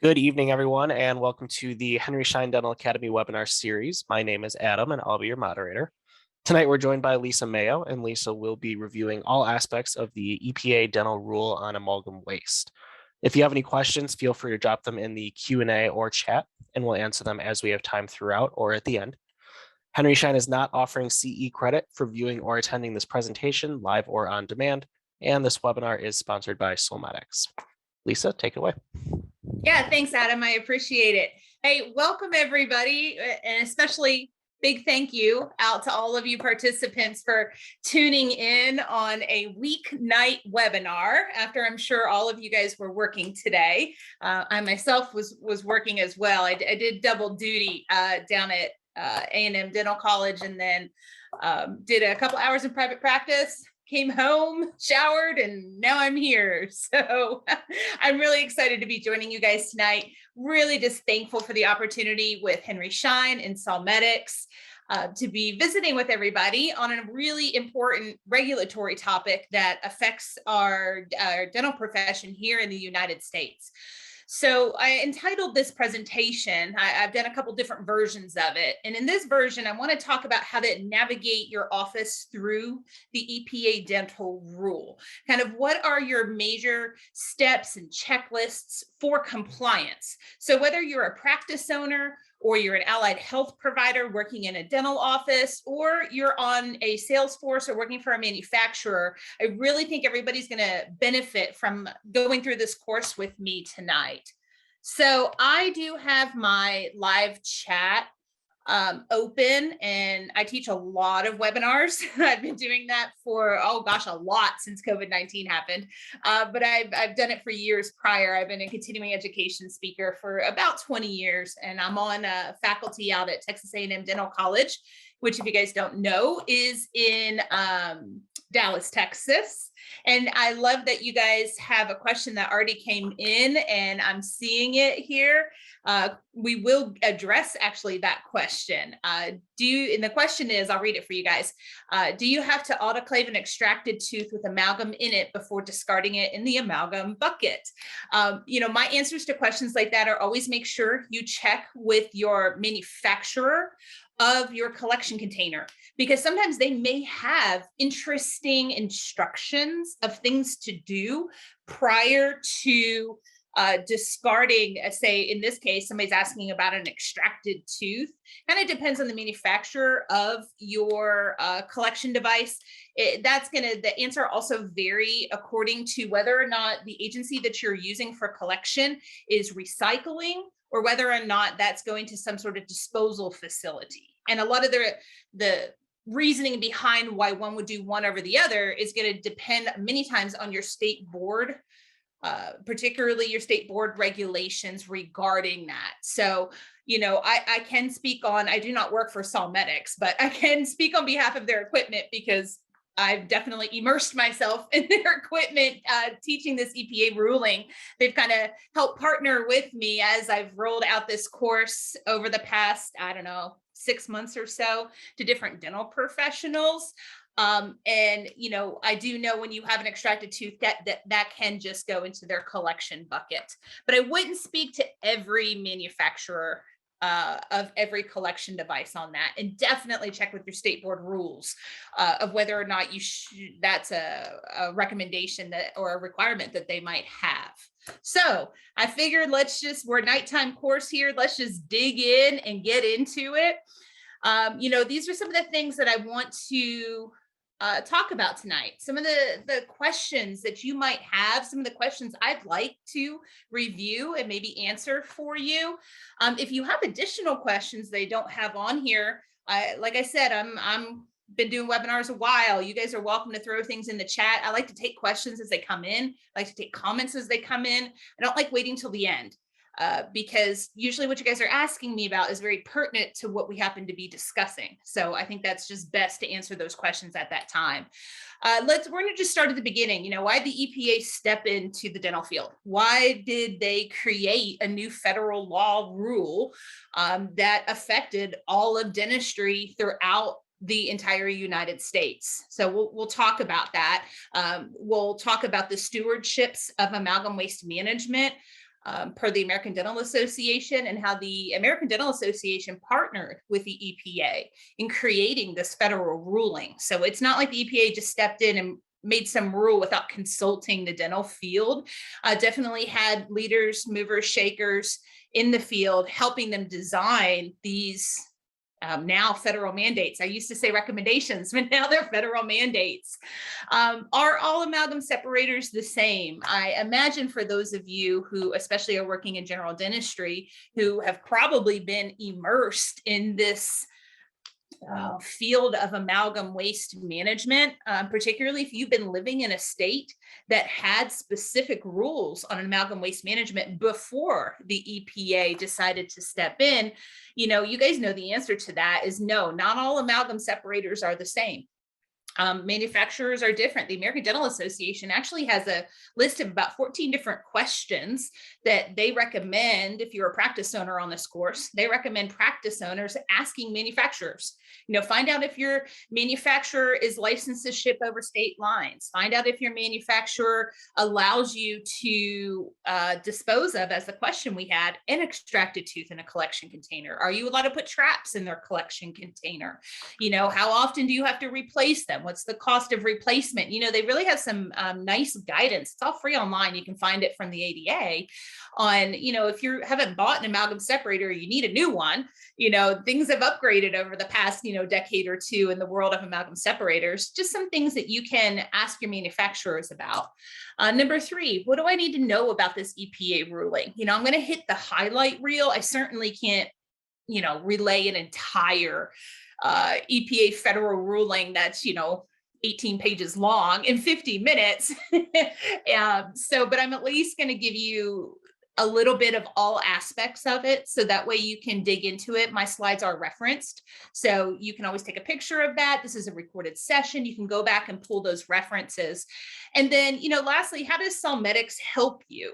Good evening, everyone, and welcome to the Henry Schein Dental Academy webinar series. My name is Adam, and I'll be your moderator. Tonight, we're joined by Lisa Mayo, and Lisa will be reviewing all aspects of the EPA dental rule on amalgam waste. If you have any questions, feel free to drop them in the Q&A or chat, and we'll answer them as we have time throughout or at the end. Henry Schein is not offering CE credit for viewing or attending this presentation live or on demand, and this webinar is sponsored by Solmatics. Lisa, take it away. Yeah, thanks, Adam. I appreciate it. Hey, welcome everybody, and especially big thank you out to all of you participants for tuning in on a weeknight webinar after I'm sure all of you guys were working today. I myself was working as well. I did double duty down at A&M Dental College, and then did a couple hours in private practice, came home, showered, and now I'm here. So I'm really excited to be joining you guys tonight. Really just thankful for the opportunity with Henry Schein and Solmatics to be visiting with everybody on a really important regulatory topic that affects our dental profession here in the United States. So I entitled this presentation, I've done a couple different versions of it. And in this version, I want to talk about how to navigate your office through the EPA dental rule. Kind of what are your major steps and checklists for compliance? So whether you're a practice owner, or you're an allied health provider working in a dental office, or you're on a sales force or working for a manufacturer, I really think everybody's going to benefit from going through this course with me tonight. So I do have my live chat open, and I teach a lot of webinars. I've been doing that for, oh gosh, a lot since COVID-19 happened. But I've done it for years prior. I've been a continuing education speaker for about 20 years, and I'm on faculty out at Texas A&M Dental College, which, if you guys don't know, is in Dallas, Texas. And I love that you guys have a question that already came in, and I'm seeing it here. We will address actually that question. And the question is, I'll read it for you guys. Do you have to autoclave an extracted tooth with amalgam in it before discarding it in the amalgam bucket? My answers to questions like that are always make sure you check with your manufacturer of your collection container, because sometimes they may have interesting instructions of things to do prior to discarding. Say in this case, somebody's asking about an extracted tooth, and it depends on the manufacturer of your collection device. The answer also vary according to whether or not the agency that you're using for collection is recycling, or whether or not that's going to some sort of disposal facility. And a lot of the reasoning behind why one would do one over the other is going to depend many times on your state board, particularly your state board regulations regarding that. So, I can speak on, I do not work for Solmatics, but I can speak on behalf of their equipment, because I've definitely immersed myself in their equipment teaching this EPA ruling. They've kind of helped partner with me as I've rolled out this course over the past, 6 months or so to different dental professionals. I do know when you have an extracted tooth, that can just go into their collection bucket. But I wouldn't speak to every manufacturer of every collection device on that, and definitely check with your state board rules of whether or not that's a recommendation or a requirement that they might have. So I figured we're a nighttime course here. Let's just dig in and get into it. These are some of the things that I want to talk about tonight. Some of the questions that you might have, some of the questions I'd like to review and maybe answer for you. If you have additional questions they don't have on here, like I said, I'm been doing webinars a while. You guys are welcome to throw things in the chat. I like to take questions as they come in. I like to take comments as they come in. I don't like waiting till the end. Because usually what you guys are asking me about is very pertinent to what we happen to be discussing. So I think that's just best to answer those questions at that time. We're going to just start at the beginning. Why did the EPA step into the dental field? Why did they create a new federal law rule that affected all of dentistry throughout the entire United States? So we'll talk about that. We'll talk about the stewardships of amalgam waste management. per the American Dental Association, and how the American Dental Association partnered with the EPA in creating this federal ruling. So it's not like the EPA just stepped in and made some rule without consulting the dental field. Definitely had leaders, movers, shakers in the field, helping them design these now federal mandates. I used to say recommendations, but now they're federal mandates. Are all amalgam separators the same? I imagine for those of you who especially are working in general dentistry, who have probably been immersed in this field of amalgam waste management, particularly if you've been living in a state that had specific rules on amalgam waste management before the EPA decided to step in. You guys know the answer to that is no, not all amalgam separators are the same. Manufacturers are different. The American Dental Association actually has a list of about 14 different questions that they recommend. If you're a practice owner on this course, they recommend practice owners asking manufacturers. Find out if your manufacturer is licensed to ship over state lines. Find out if your manufacturer allows you to dispose of, as the question we had, an extracted tooth in a collection container. Are you allowed to put traps in their collection container? How often do you have to replace them? What's the cost of replacement? They really have some nice guidance. It's all free online. You can find it from the ADA on, if you haven't bought an amalgam separator, you need a new one. Things have upgraded over the past, decade or two in the world of amalgam separators. Just some things that you can ask your manufacturers about. Number 3, what do I need to know about this EPA ruling? I'm going to hit the highlight reel. I certainly can't, relay an entire EPA federal ruling that's, 18 pages long in 50 minutes. But I'm at least going to give you a little bit of all aspects of it, so that way you can dig into it. My slides are referenced, so you can always take a picture of that. This is a recorded session. You can go back and pull those references. And then, lastly, how does Solmedics help you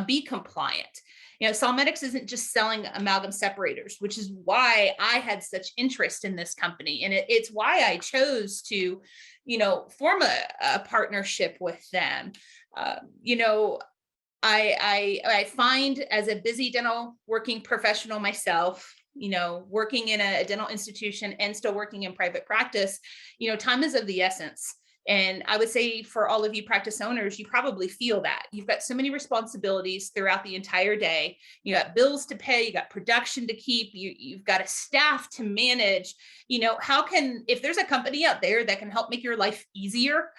be compliant? Solmedics isn't just selling amalgam separators, which is why I had such interest in this company. And it's why I chose to, form a partnership with them. I find, as a busy dental working professional myself, working in a dental institution and still working in private practice, time is of the essence. And I would say for all of you practice owners, you probably feel that. You've got so many responsibilities throughout the entire day. You got bills to pay, you got production to keep, you've got a staff to manage. If there's a company out there that can help make your life easier,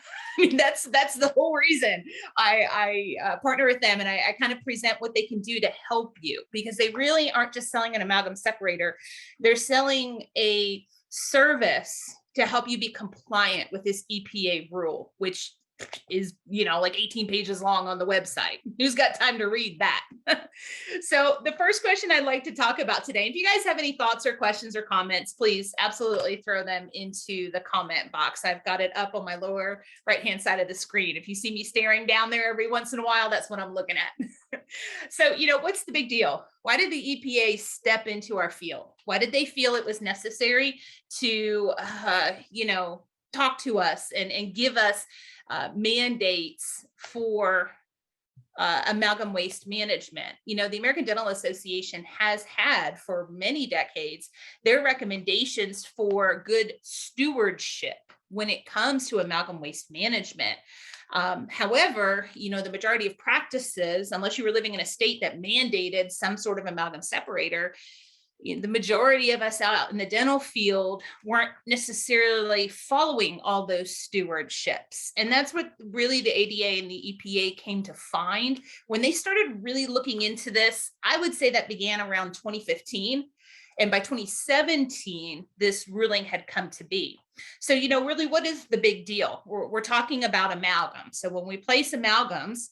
that's the whole reason I partner with them, and I kind of present what they can do to help you, because they really aren't just selling an amalgam separator. They're selling a service to help you be compliant with this EPA rule, which is, like 18 pages long on the website. Who's got time to read that? So the first question I'd like to talk about today, if you guys have any thoughts or questions or comments, please absolutely throw them into the comment box. I've got it up on my lower right-hand side of the screen. If you see me staring down there every once in a while, that's what I'm looking at. So, what's the big deal? Why did the EPA step into our field? Why did they feel it was necessary to, talk to us and give us mandates for amalgam waste management? The American Dental Association has had for many decades their recommendations for good stewardship when it comes to amalgam waste management. However, the majority of practices, unless you were living in a state that mandated some sort of amalgam separator, the majority of us out in the dental field weren't necessarily following all those stewardships. And that's what really the ADA and the EPA came to find when they started really looking into this. I would say that began around 2015. And by 2017, this ruling had come to be. So, really, what is the big deal? We're talking about amalgam. So when we place amalgams,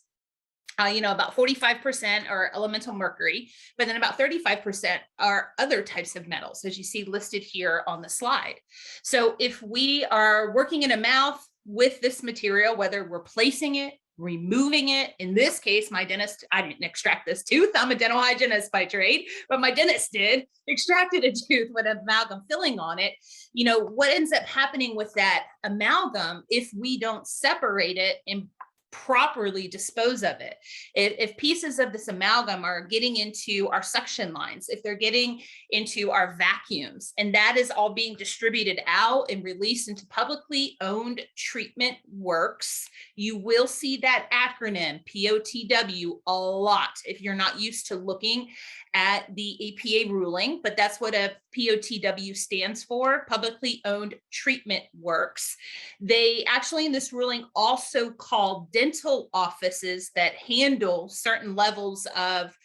about 45% are elemental mercury, but then about 35% are other types of metals, as you see listed here on the slide. So if we are working in a mouth with this material, whether we're placing it, removing it, in this case, my dentist, I didn't extract this tooth. I'm a dental hygienist by trade, but my dentist did, extracted a tooth with amalgam filling on it. What ends up happening with that amalgam, if we don't separate it and properly dispose of it. If pieces of this amalgam are getting into our suction lines, if they're getting into our vacuums, and that is all being distributed out and released into publicly owned treatment works, you will see that acronym POTW a lot if you're not used to looking at the EPA ruling, but that's what a POTW stands for, publicly owned treatment works. They actually in this ruling also call dental offices that handle certain levels of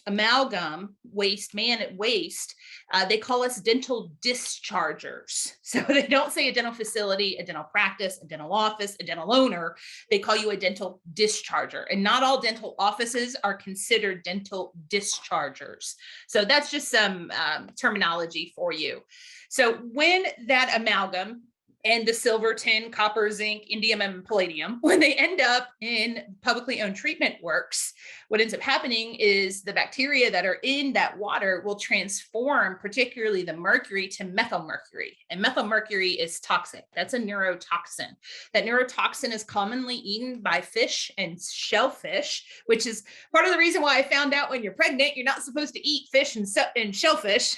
amalgam waste, they call us dental dischargers. So they don't say a dental facility, a dental practice, a dental office, a dental owner. They call you a dental discharger. And not all dental offices are considered dental dischargers. So that's just some terminology for you. So when that amalgam and the silver, tin, copper, zinc, indium, and palladium, when they end up in publicly owned treatment works, what ends up happening is the bacteria that are in that water will transform, particularly the mercury, to methylmercury. And methylmercury is toxic. That's a neurotoxin. That neurotoxin is commonly eaten by fish and shellfish, which is part of the reason why I found out when you're pregnant, you're not supposed to eat fish and shellfish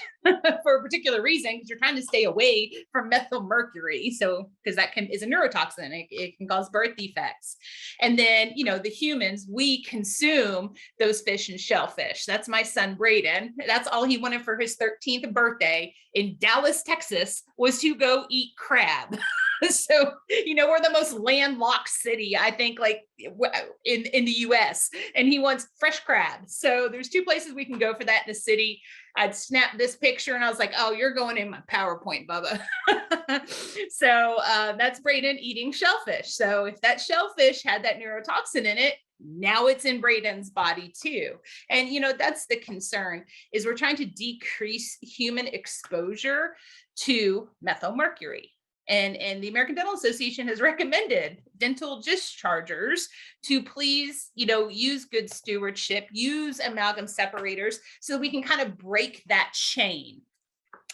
for a particular reason, because you're trying to stay away from methylmercury. So, because that is a neurotoxin, it can cause birth defects. And then, the humans, we consume those fish and shellfish. That's my son, Braden. That's all he wanted for his 13th birthday in Dallas, Texas, was to go eat crab. So, we're the most landlocked city, I think, like in the US, and he wants fresh crab. So there's two places we can go for that in the city. I'd snap this picture and I was like, oh, you're going in my PowerPoint, Bubba. So that's Braden eating shellfish. So if that shellfish had that neurotoxin in it, now it's in Braden's body too. And, that's the concern, is we're trying to decrease human exposure to methylmercury. And the American Dental Association has recommended dental dischargers to please, use good stewardship, use amalgam separators so we can kind of break that chain.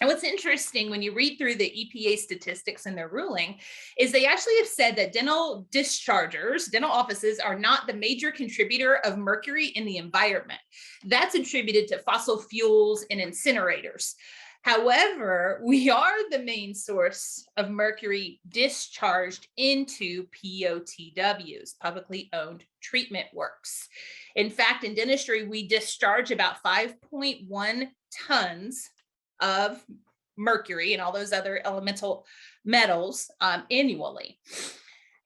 And what's interesting when you read through the EPA statistics in their ruling is they actually have said that dental dischargers, dental offices, are not the major contributor of mercury in the environment. That's attributed to fossil fuels and incinerators. However, we are the main source of mercury discharged into POTWs, publicly owned treatment works. In fact, in dentistry, we discharge about 5.1 tons of mercury and all those other elemental metals annually.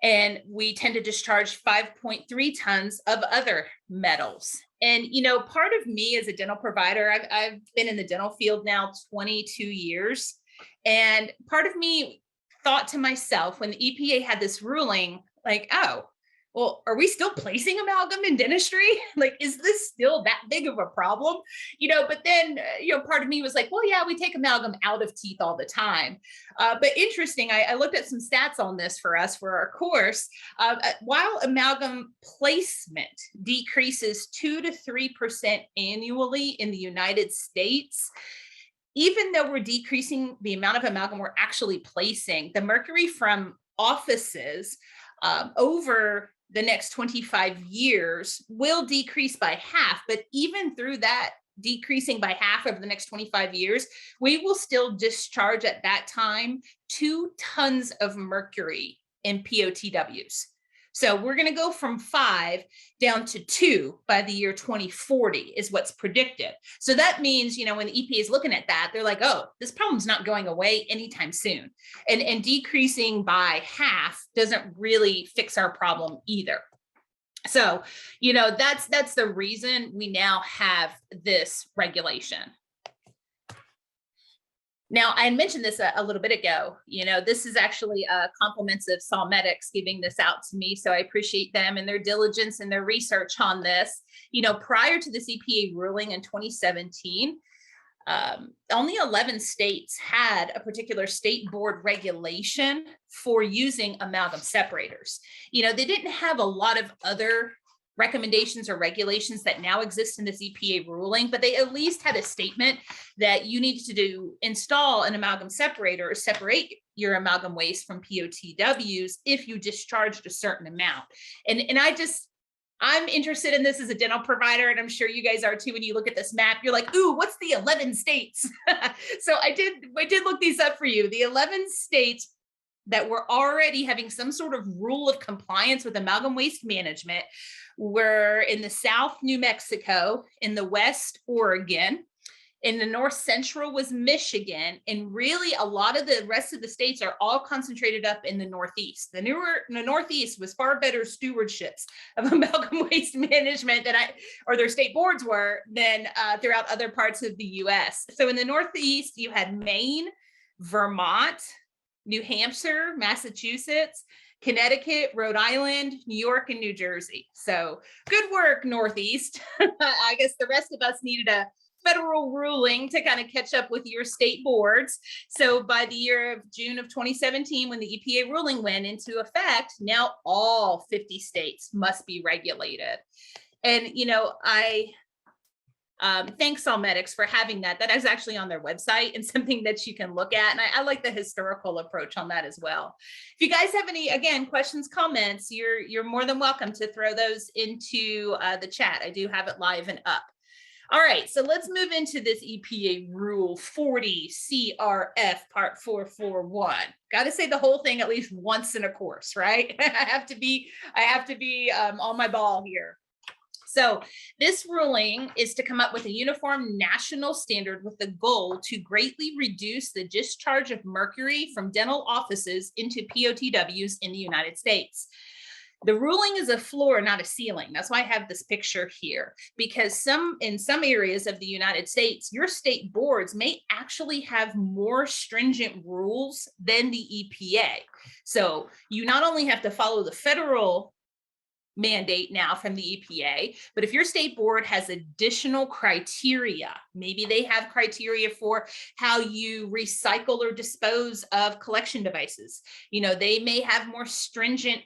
And we tend to discharge 5.3 tons of other metals. And, part of me as a dental provider, I've been in the dental field now 22 years. And part of me thought to myself when the EPA had this ruling, like, oh, well, are we still placing amalgam in dentistry? Like, is this still that big of a problem? But then, part of me was like, well, yeah, we take amalgam out of teeth all the time. But interesting, I looked at some stats on this for us for our course. While amalgam placement decreases 2 to 3% annually in the United States, even though we're decreasing the amount of amalgam we're actually placing, the mercury from offices over the next 25 years will decrease by half. But even through that decreasing by half over the next 25 years, we will still discharge at that time 2 tons of mercury in POTWs. So we're going to go from 5 down to 2 by the year 2040 is what's predicted. So that means, when the EPA is looking at that, they're like, oh, this problem's not going away anytime soon. And decreasing by half doesn't really fix our problem either. So, that's the reason we now have this regulation. Now, I mentioned this a little bit ago. This is actually compliments of Solmedics giving this out to me. So I appreciate them and their diligence and their research on this. Prior to this EPA ruling in 2017, only 11 states had a particular state board regulation for using amalgam separators. They didn't have a lot of other recommendations or regulations that now exist in this EPA ruling, but they at least had a statement that you need to install an amalgam separator or separate your amalgam waste from POTWs if you discharged a certain amount. And I'm interested in this as a dental provider, and I'm sure you guys are too. When you look at this map, you're like, ooh, what's the 11 states? So I did look these up for you. The 11 states that were already having some sort of rule of compliance with amalgam waste management were in the South, New Mexico, in the West, Oregon, in the North Central was Michigan, and really a lot of the rest of the states are all concentrated up in the Northeast. The Northeast was far better stewardships of amalgam waste management or their state boards were than throughout other parts of the US. So in the Northeast, you had Maine, Vermont, New Hampshire, Massachusetts, Connecticut, Rhode Island, New York, and New Jersey. So good work, Northeast. I guess the rest of us needed a federal ruling to kind of catch up with your state boards. So by the year of June of 2017, when the EPA ruling went into effect, now all 50 states must be regulated. And, thanks Solmedics for having that. That is actually on their website and something that you can look at. And I like the historical approach on that as well. If you guys have any, again, questions, comments, you're more than welcome to throw those into the chat. I do have it live and up. All right, so let's move into this EPA Rule 40 CRF Part 441. Got to say the whole thing at least once in a course, right? I have to be on my ball here. So this ruling is to come up with a uniform national standard with the goal to greatly reduce the discharge of mercury from dental offices into POTWs in the United States. The ruling is a floor, not a ceiling. That's why I have this picture here, because in some areas of the United States, your state boards may actually have more stringent rules than the EPA. So you not only have to follow the federal mandate now from the EPA, but if your state board has additional criteria, maybe they have criteria for how you recycle or dispose of collection devices, they may have more stringent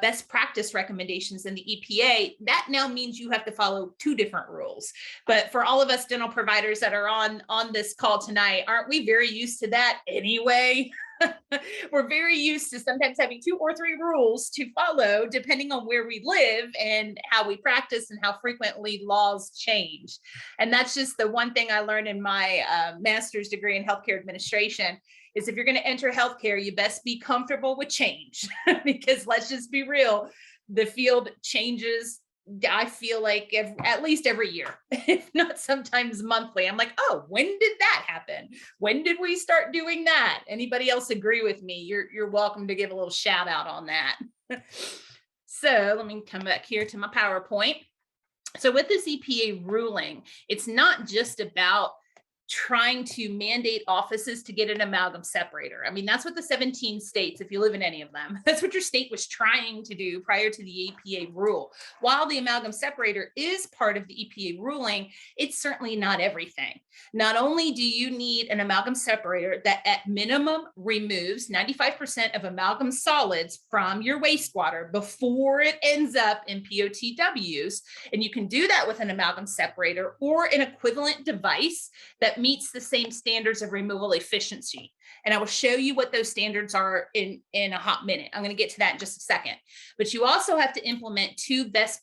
best practice recommendations in the EPA, that now means you have to follow two different rules. But for all of us dental providers that are on this call tonight, aren't we very used to that anyway? We're very used to sometimes having 2 or 3 rules to follow depending on where we live and how we practice and how frequently laws change. And that's just the one thing I learned in my master's degree in healthcare administration is if you're going to enter healthcare, you best be comfortable with change because let's just be real, the field changes. I feel like at least every year, if not sometimes monthly. I'm like, oh, when did that happen? When did we start doing that? Anybody else agree with me? You're welcome to give a little shout out on that. So let me come back here to my PowerPoint. So with this EPA ruling, it's not just about trying to mandate offices to get an amalgam separator. I mean, that's what the 17 states, if you live in any of them, that's what your state was trying to do prior to the EPA rule. While the amalgam separator is part of the EPA ruling, it's certainly not everything. Not only do you need an amalgam separator that at minimum removes 95% of amalgam solids from your wastewater before it ends up in POTWs, and you can do that with an amalgam separator or an equivalent device that meets the same standards of removal efficiency. And I will show you what those standards are in a hot minute. I'm going to get to that in just a second. But you also have to implement 2 best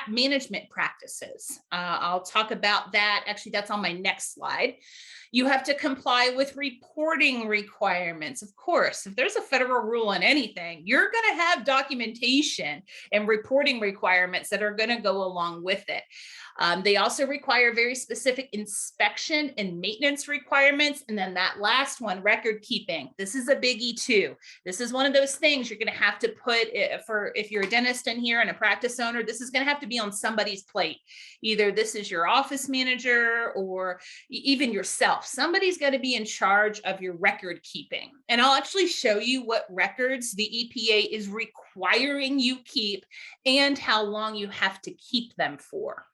management practices. I'll talk about that. Actually, that's on my next slide. You have to comply with reporting requirements. Of course, if there's a federal rule on anything, you're going to have documentation and reporting requirements that are going to go along with it. They also require very specific inspection and maintenance requirements. And then that last one, record keeping. This is a biggie too. This is one of those things you're going to have to put if you're a dentist in here and a practice owner, this is going to have to be on somebody's plate. Either this is your office manager or even yourself. Somebody's got to be in charge of your record keeping. And I'll actually show you what records the EPA is requiring you keep and how long you have to keep them for.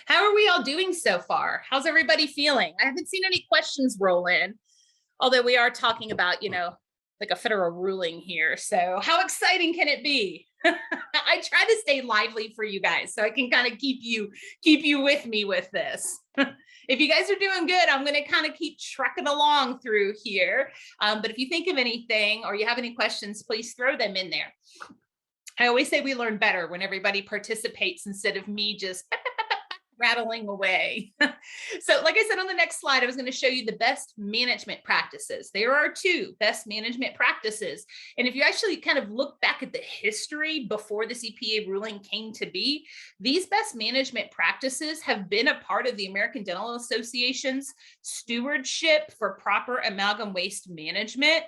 How are we all doing so far? How's everybody feeling? I haven't seen any questions roll in, although we are talking about, like a federal ruling here. So how exciting can it be? I try to stay lively for you guys so I can kind of keep you with me with this. If you guys are doing good, I'm going to kind of keep trucking along through here. But if you think of anything or you have any questions, please throw them in there. I always say we learn better when everybody participates instead of me just rattling away. So like I said on the next slide, I was going to show you the best management practices. There are 2 best management practices. And if you actually kind of look back at the history before this EPA ruling came to be, these best management practices have been a part of the American Dental Association's stewardship for proper amalgam waste management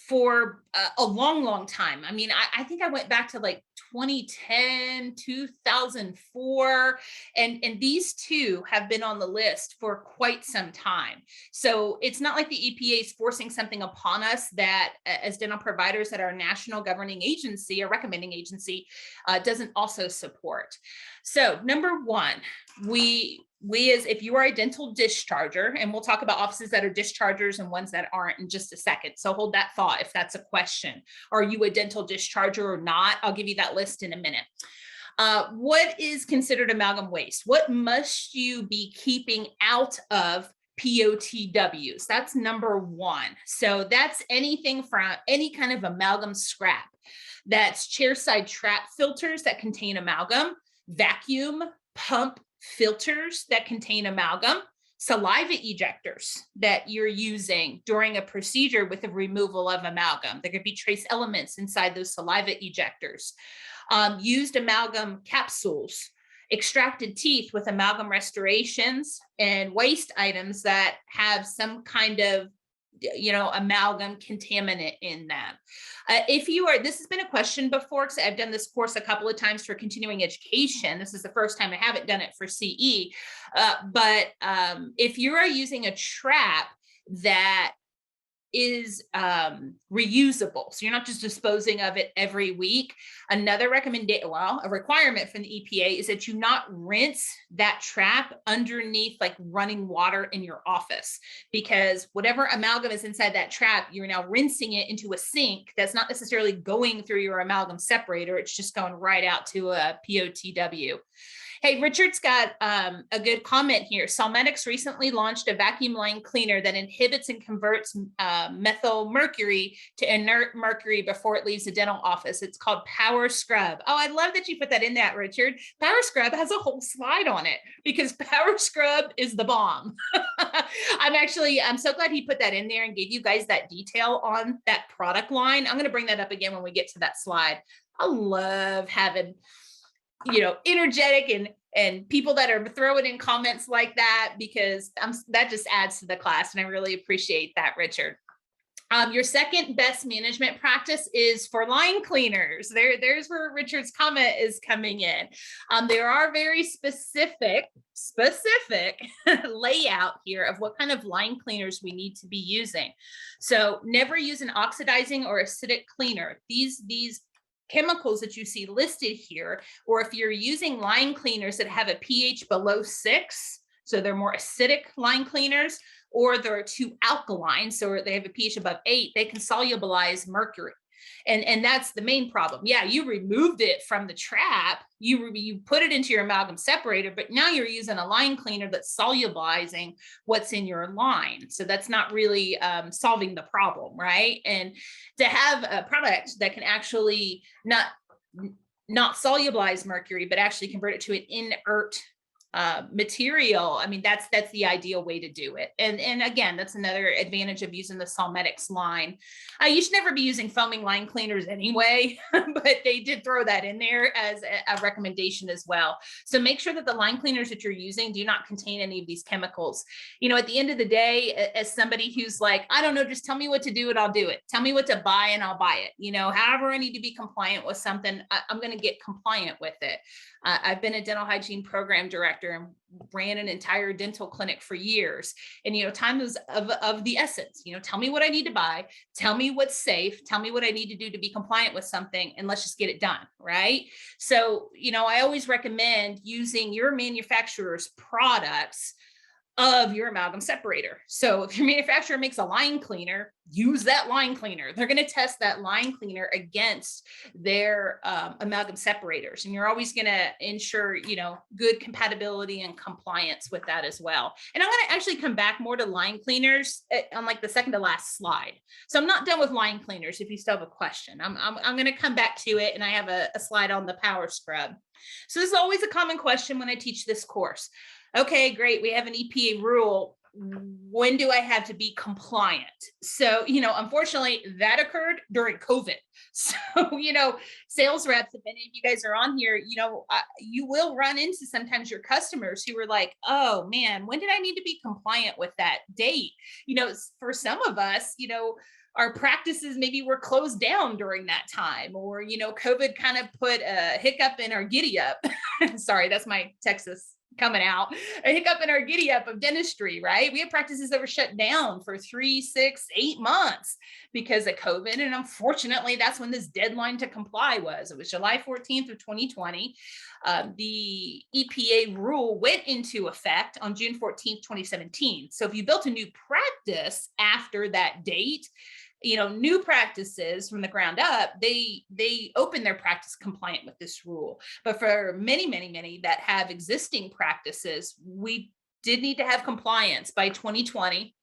for a long time. I mean, I think I went back to like 2010, 2004, and these 2 have been on the list for quite some time. So it's not like the EPA is forcing something upon us that as dental providers that our national governing agency or recommending agency doesn't also support. So number 1, we as if you are a dental discharger, and we'll talk about offices that are dischargers and ones that aren't in just a second. So hold that thought if that's a question. Are you a dental discharger or not? I'll give you that list in a minute. What is considered amalgam waste? What must you be keeping out of POTWs? That's number 1. So that's anything from any kind of amalgam scrap. That's chairside trap filters that contain amalgam, vacuum pump filters that contain amalgam, saliva ejectors that you're using during a procedure with the removal of amalgam. There could be trace elements inside those saliva ejectors. Used amalgam capsules, extracted teeth with amalgam restorations, and waste items that have some kind of amalgam contaminant in them. This has been a question before because I've done this course a couple of times for continuing education. This is the first time I haven't done it for CE. But if you are using a trap that is reusable, so you're not just disposing of it every week. Another a requirement from the EPA is that you not rinse that trap underneath like running water in your office, because whatever amalgam is inside that trap, you're now rinsing it into a sink that's not necessarily going through your amalgam separator. It's just going right out to a POTW. Hey, Richard's got a good comment here. Solmetics recently launched a vacuum line cleaner that inhibits and converts methyl mercury to inert mercury before it leaves the dental office. It's called Power Scrub. Oh, I love that you put that in that, Richard. Power Scrub has a whole slide on it because Power Scrub is the bomb. I'm so glad he put that in there and gave you guys that detail on that product line. I'm going to bring that up again when we get to that slide. I love having energetic and people that are throwing in comments like that, because that just adds to the class. And I really appreciate that, Richard. Your second best management practice is for line cleaners. There's where Richard's comment is coming in. There are very specific layout here of what kind of line cleaners we need to be using. So never use an oxidizing or acidic cleaner. These chemicals that you see listed here, or if you're using line cleaners that have a pH below 6, so they're more acidic line cleaners, or they're too alkaline, so they have a pH above 8, they can solubilize mercury. And that's the main problem. Yeah, you removed it from the trap, you put it into your amalgam separator, but now you're using a line cleaner that's solubilizing what's in your line. So that's not really solving the problem, right? And to have a product that can actually not solubilize mercury, but actually convert it to an inert material, I mean, that's the ideal way to do it. And again, that's another advantage of using the Solmetics line. You should never be using foaming line cleaners anyway, but they did throw that in there as a recommendation as well. So make sure that the line cleaners that you're using do not contain any of these chemicals. At the end of the day, as somebody who's like, I don't know, just tell me what to do and I'll do it. Tell me what to buy and I'll buy it. However I need to be compliant with something, I'm going to get compliant with it. I've been a dental hygiene program director and ran an entire dental clinic for years. And, time is of the essence. Tell me what I need to buy. Tell me what's safe. Tell me what I need to do to be compliant with something, and let's just get it done, right? So, I always recommend using your manufacturer's products of your amalgam separator. So if your manufacturer makes a line cleaner, use that line cleaner. They're going to test that line cleaner against their amalgam separators. And you're always going to ensure, good compatibility and compliance with that as well. And I'm going to actually come back more to line cleaners on like the second to last slide. So I'm not done with line cleaners. If you still have a question, I'm going to come back to it. And I have a slide on the power scrub. So this is always a common question when I teach this course. Okay, great. We have an EPA rule. When do I have to be compliant? So, unfortunately, that occurred during COVID. So, sales reps, if any of you guys are on here, you will run into sometimes your customers who are like, oh man, when did I need to be compliant with that date? For some of us, our practices maybe were closed down during that time, or, COVID kind of put a hiccup in our giddy up. Sorry, that's my Texas coming out, a hiccup in our giddy up of dentistry, right? We have practices that were shut down for 3, 6, 8 months because of COVID. And unfortunately, that's when this deadline to comply was. It was July 14th of 2020. The EPA rule went into effect on June 14th, 2017. So if you built a new practice after that date, new practices from the ground up, they open their practice compliant with this rule. But for many that have existing practices, we did need to have compliance by 2020.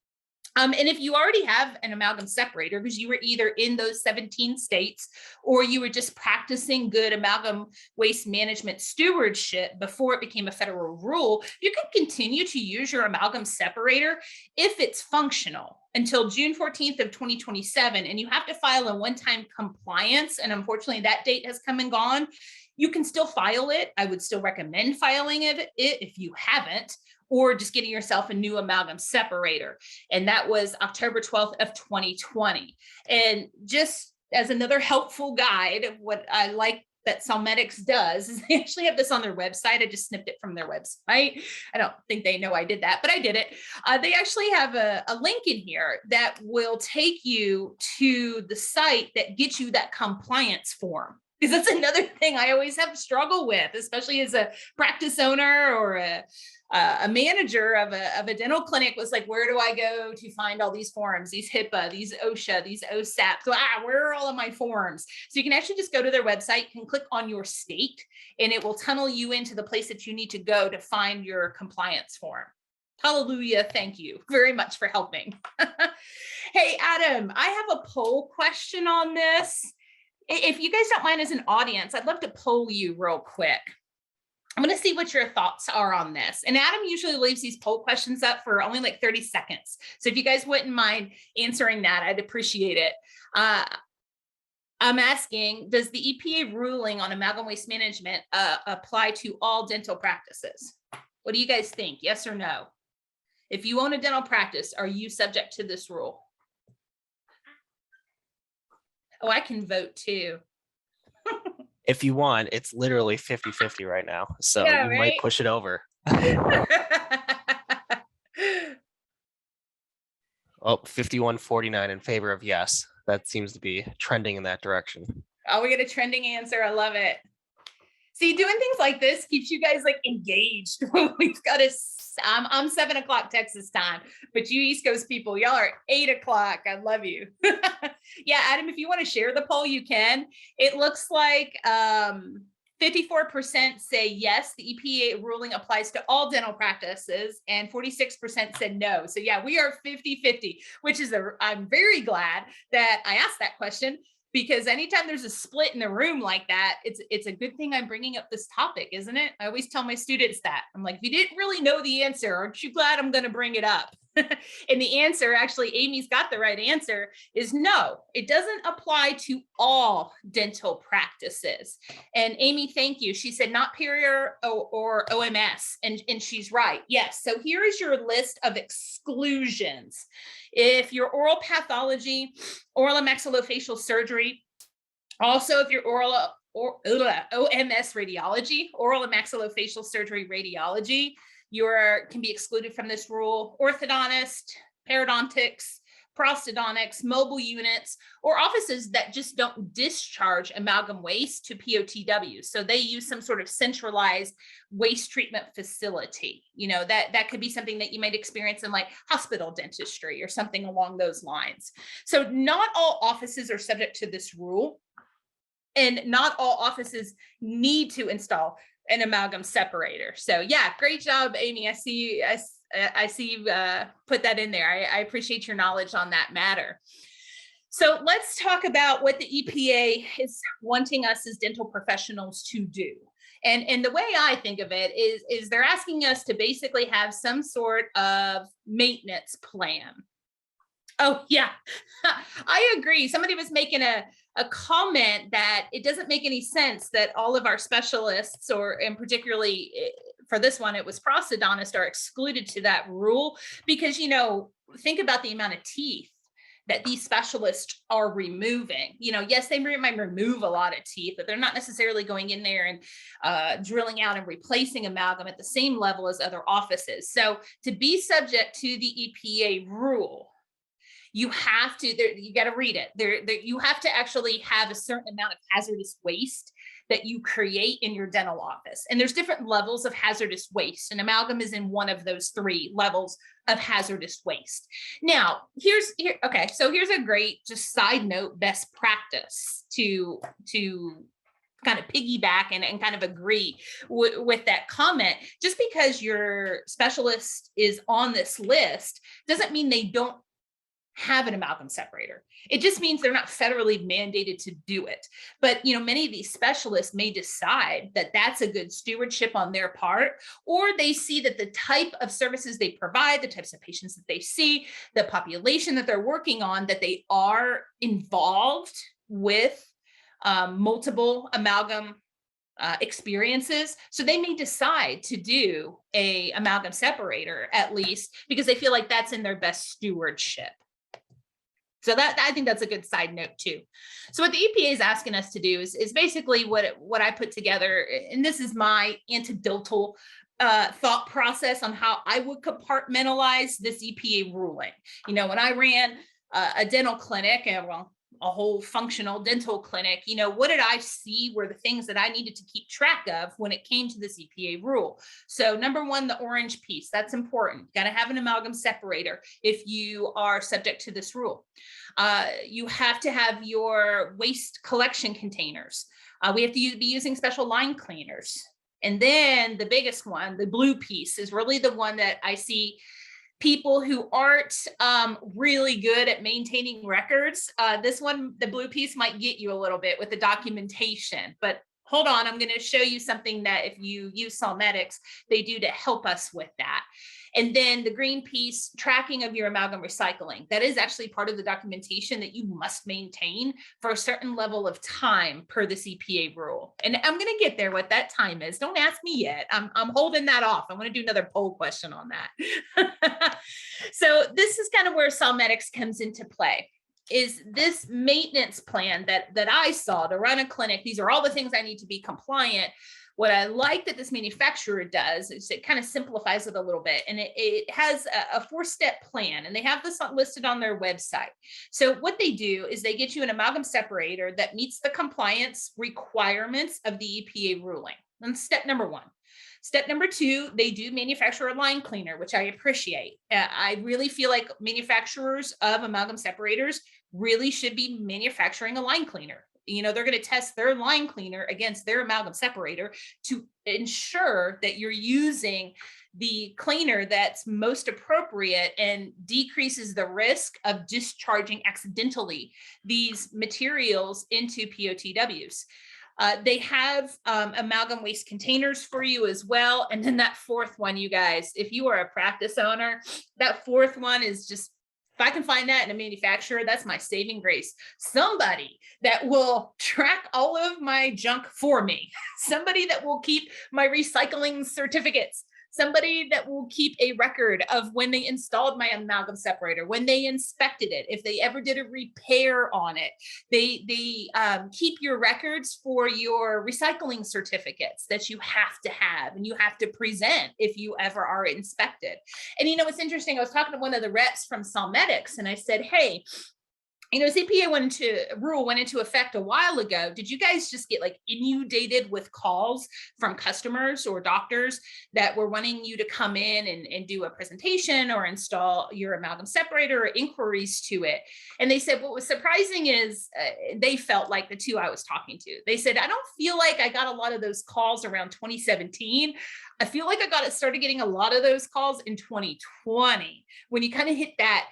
And if you already have an amalgam separator, because you were either in those 17 states or you were just practicing good amalgam waste management stewardship before it became a federal rule, you can continue to use your amalgam separator if it's functional until June 14th of 2027. And you have to file a one-time compliance. And unfortunately, that date has come and gone. You can still file it. I would still recommend filing it if you haven't, or just getting yourself a new amalgam separator. And that was October 12th of 2020. And just as another helpful guide, what I like that Solmedics does is they actually have this on their website. I just snipped it from their website. I don't think they know I did that, but I did it. They actually have a link in here that will take you to the site that gets you that compliance form. Because that's another thing I always have struggle with, especially as a practice owner or a manager of a dental clinic, was like, where do I go to find all these forms, these HIPAA, these OSHA, these OSAP? So, where are all of my forms? So you can actually just go to their website, can click on your state, and it will tunnel you into the place that you need to go to find your compliance form. Hallelujah. Thank you very much for helping. Hey, Adam, I have a poll question on this. If you guys don't mind, as an audience, I'd love to poll you real quick. I'm going to see what your thoughts are on this. And Adam usually leaves these poll questions up for only like 30 seconds. So if you guys wouldn't mind answering that, I'd appreciate it. I'm asking, does the EPA ruling on amalgam waste management apply to all dental practices? What do you guys think? Yes or no? If you own a dental practice, are you subject to this rule? Oh, I can vote too. If you want, it's literally 50-50 right now. So Yeah, you right? might push it over. Oh, 51-49 in favor of yes. That seems to be trending in that direction. Oh, we get a trending answer. I love it. See, doing things like this keeps you guys like engaged. We've got I'm 7 o'clock Texas time, but you East Coast people, y'all are 8 o'clock. I love you. Yeah, Adam, if you want to share the poll, you can. It looks like 54% say yes, the EPA ruling applies to all dental practices, and 46% said no. So yeah, we are 50-50, which is I'm very glad that I asked that question, because anytime there's a split in the room like that, it's a good thing I'm bringing up this topic, isn't it? I always tell my students that. I'm like, if you didn't really know the answer, aren't you glad I'm going to bring it up? And the answer, actually, Amy's got the right answer, is no, it doesn't apply to all dental practices. And Amy, thank you. She said not perio or OMS, and she's right. Yes. So here is your list of exclusions. If your oral pathology, oral and maxillofacial surgery, also if your OMS radiology, oral and maxillofacial surgery radiology, can be excluded from this rule. Orthodontist, periodontics, prosthodontics, mobile units, or offices that just don't discharge amalgam waste to POTW. So they use some sort of centralized waste treatment facility. That could be something that you might experience in like hospital dentistry or something along those lines. So not all offices are subject to this rule, and not all offices need to install an amalgam separator. So yeah, great job, Amy. I see you put that in there. I appreciate your knowledge on that matter. So let's talk about what the EPA is wanting us as dental professionals to do. And the way I think of it is they're asking us to basically have some sort of maintenance plan. Oh, yeah, I agree. Somebody was making a comment that it doesn't make any sense that all of our specialists, and particularly for this one, it was prosthodontists, are excluded to that rule because, think about the amount of teeth that these specialists are removing. Yes, they might remove a lot of teeth, but they're not necessarily going in there and drilling out and replacing amalgam at the same level as other offices. So to be subject to the EPA rule, you have to, you got to read it. You have to actually have a certain amount of hazardous waste that you create in your dental office. And there's different levels of hazardous waste, and amalgam is in one of those 3 levels of hazardous waste. Now, here's a great just side note best practice to kind of piggyback and kind of agree with that comment. Just because your specialist is on this list doesn't mean they don't have an amalgam separator. It just means they're not federally mandated to do it. But, many of these specialists may decide that that's a good stewardship on their part, or they see that the type of services they provide, the types of patients that they see, the population that they're working on, that they are involved with multiple amalgam experiences. So they may decide to do a amalgam separator, at least because they feel like that's in their best stewardship. So I think that's a good side note too. So what the EPA is asking us to do is basically what I put together, and this is my anecdotal thought process on how I would compartmentalize this EPA ruling. When I ran a dental clinic, and a whole functional dental clinic, what did I see were the things that I needed to keep track of when it came to this EPA rule? So number 1, the orange piece, that's important. Got to have an amalgam separator if you are subject to this rule. You have to have your waste collection containers. We have to be using special line cleaners. And then the biggest one, the blue piece, is really the one that I see people who aren't really good at maintaining records. This one, the blue piece, might get you a little bit with the documentation, but hold on, I'm going to show you something that if you use Solmetics, they do to help us with that. And then the green piece, tracking of your amalgam recycling. That is actually part of the documentation that you must maintain for a certain level of time per this EPA rule. And I'm going to get there what that time is. Don't ask me yet. I'm holding that off. I want to do another poll question on that. So this is kind of where Solmetics comes into play. Is this maintenance plan that I saw to run a clinic. These are all the things I need to be compliant. What I like that this manufacturer does is it kind of simplifies it a little bit, and it has a 4-step plan, and they have this listed on their website. So what they do is they get you an amalgam separator that meets the compliance requirements of the EPA ruling. That's step number 1. Step number 2, they do manufacture a line cleaner, which I appreciate. I really feel like manufacturers of amalgam separators really should be manufacturing a line cleaner. They're going to test their line cleaner against their amalgam separator to ensure that you're using the cleaner that's most appropriate and decreases the risk of discharging accidentally these materials into POTWs. They have amalgam waste containers for you as well. And then that 4th one, you guys, if you are a practice owner, that 4th one is just, if I can find that in a manufacturer, that's my saving grace. Somebody that will track all of my junk for me. Somebody that will keep my recycling certificates. somebody that will keep a record of when they installed my amalgam separator, when they inspected it, if they ever did a repair on it. They keep your records for your recycling certificates that you have to have and you have to present if you ever are inspected. And it's interesting. I was talking to one of the reps from Solmedics, and I said, hey, EPA rule went into effect a while ago. Did you guys just get like inundated with calls from customers or doctors that were wanting you to come in and do a presentation or install your amalgam separator, or inquiries to it? And they said what was surprising is they felt like the two I was talking to. They said, I don't feel like I got a lot of those calls around 2017. I feel like I started getting a lot of those calls in 2020 when you kind of hit that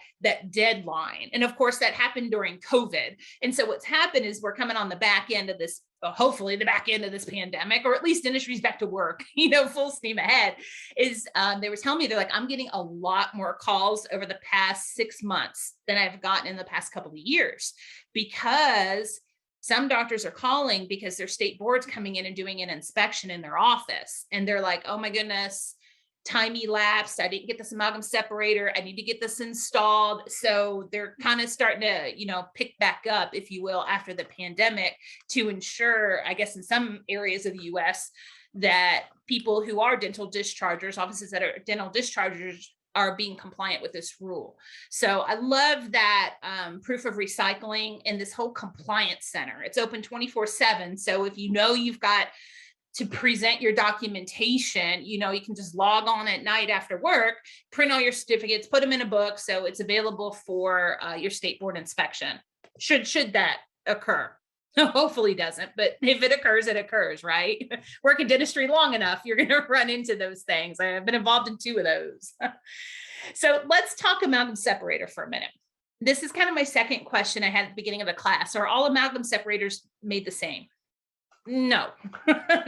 deadline. And of course, that happened during COVID. And so what's happened is we're coming on the back end of this, hopefully the back end of this pandemic, or at least industry's back to work, full steam ahead. They were telling me, they're like, I'm getting a lot more calls over the past 6 months than I've gotten in the past couple of years, because some doctors are calling because their state board's coming in and doing an inspection in their office. And they're like, oh my goodness, time elapsed. I didn't get this amalgam separator. I need to get this installed. So they're kind of starting to, pick back up, if you will, after the pandemic, to ensure, I guess, in some areas of the US, that people who are dental dischargers, offices that are dental dischargers, are being compliant with this rule. So I love that proof of recycling and this whole compliance center. It's open 24/7. So if you've got to present your documentation, you can just log on at night after work, print all your certificates, put them in a book, so it's available for your state board inspection. Should that occur? Hopefully doesn't, but if it occurs, it occurs, right? Work in dentistry long enough, you're going to run into those things. I've been involved in 2 of those. So let's talk amalgam separator for a minute. This is kind of my second question I had at the beginning of the class. Are all amalgam separators made the same? No,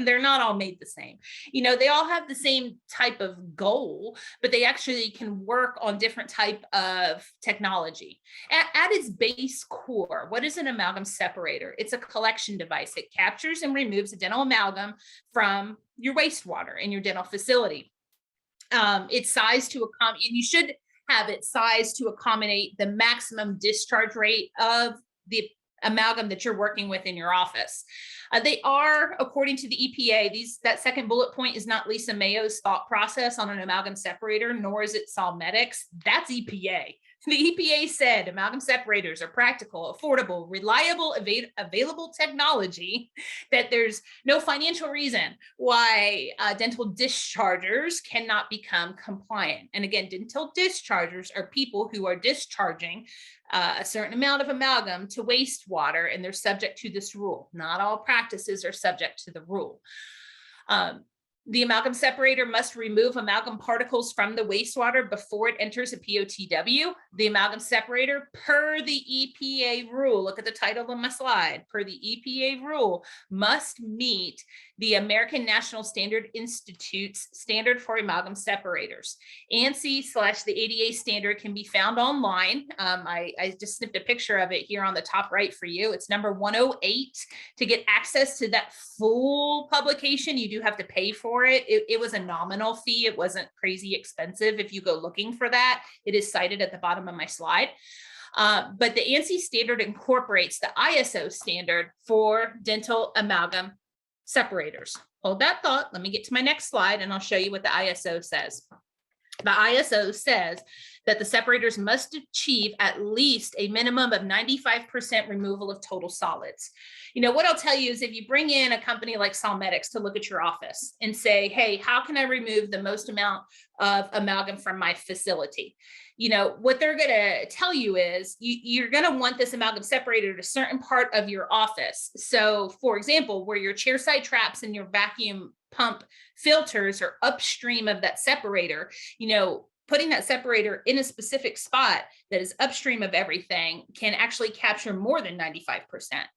they're not all made the same. They all have the same type of goal, but they actually can work on different type of technology. At its base core, what is an amalgam separator? It's a collection device. It captures and removes a dental amalgam from your wastewater in your dental facility. It's sized to accommodate, and you should have it sized to accommodate the maximum discharge rate of the amalgam that you're working with in your office. They are, according to the EPA, that second bullet point is not Lisa Mayo's thought process on an amalgam separator, nor is it Solmedics. That's EPA. The EPA said amalgam separators are practical, affordable, reliable, available technology, that there's no financial reason why dental dischargers cannot become compliant. And again, dental dischargers are people who are discharging a certain amount of amalgam to wastewater, and they're subject to this rule. Not all practices are subject to the rule. The amalgam separator must remove amalgam particles from the wastewater before it enters a POTW. The amalgam separator, per the EPA rule, look at the title of my slide, per the EPA rule, must meet the American National Standard Institute's standard for amalgam separators. ANSI/the ADA standard can be found online. I just snipped a picture of it here on the top right for you. It's number 108. To get access to that full publication, you do have to pay for it. It was a nominal fee. It wasn't crazy expensive. If you go looking for that, it is cited at the bottom of my slide. But the ANSI standard incorporates the ISO standard for dental amalgam separators. Hold that thought. Let me get to my next slide and I'll show you what the ISO says. The ISO says that the separators must achieve at least a minimum of 95% removal of total solids. What I'll tell you is, if you bring in a company like Solmedics to look at your office and say, hey, how can I remove the most amount of amalgam from my facility? What they're going to tell you is you're going to want this amalgam separator at a certain part of your office. So for example, where your chairside traps and your vacuum pump filters are upstream of that separator, putting that separator in a specific spot that is upstream of everything can actually capture more than 95%.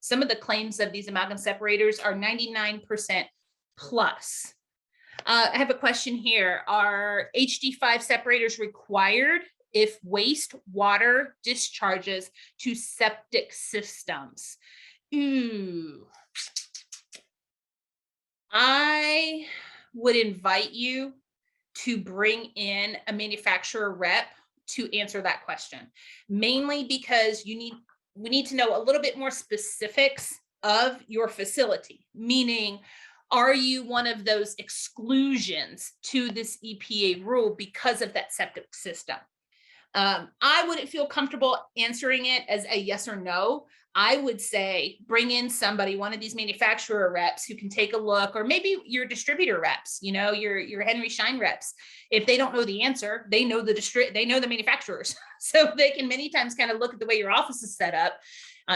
Some of the claims of these amalgam separators are 99% plus. I have a question here. Are HD5 separators required if wastewater discharges to septic systems? Ooh. I would invite you to bring in a manufacturer rep to answer that question, mainly because we need to know a little bit more specifics of your facility, meaning, are you one of those exclusions to this EPA rule because of that septic system? I wouldn't feel comfortable answering it as a yes or no. I would say bring in somebody, one of these manufacturer reps who can take a look, or maybe your distributor reps, your Henry Schein reps. If they don't know the answer, they know the manufacturers. So they can many times kind of look at the way your office is set up,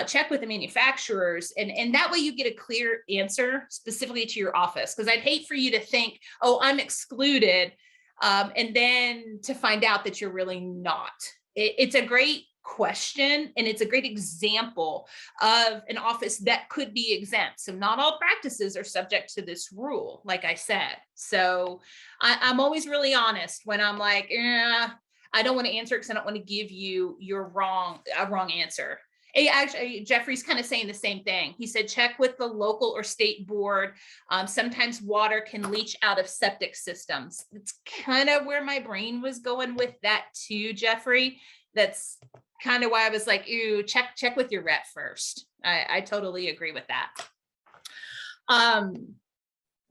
check with the manufacturers, and that way you get a clear answer specifically to your office. Because I'd hate for you to think, oh, I'm excluded, and then to find out that you're really not. It's a great question, and it's a great example of an office that could be exempt. So not all practices are subject to this rule, like I said. So I'm always really honest when I'm like, I don't want to answer because I don't want to give you a wrong answer. Actually, Jeffrey's kind of saying the same thing. He said, check with the local or state board. Sometimes water can leach out of septic systems. It's kind of where my brain was going with that too, Jeffrey. That's kind of why I was like, ew, check with your rep first. I totally agree with that.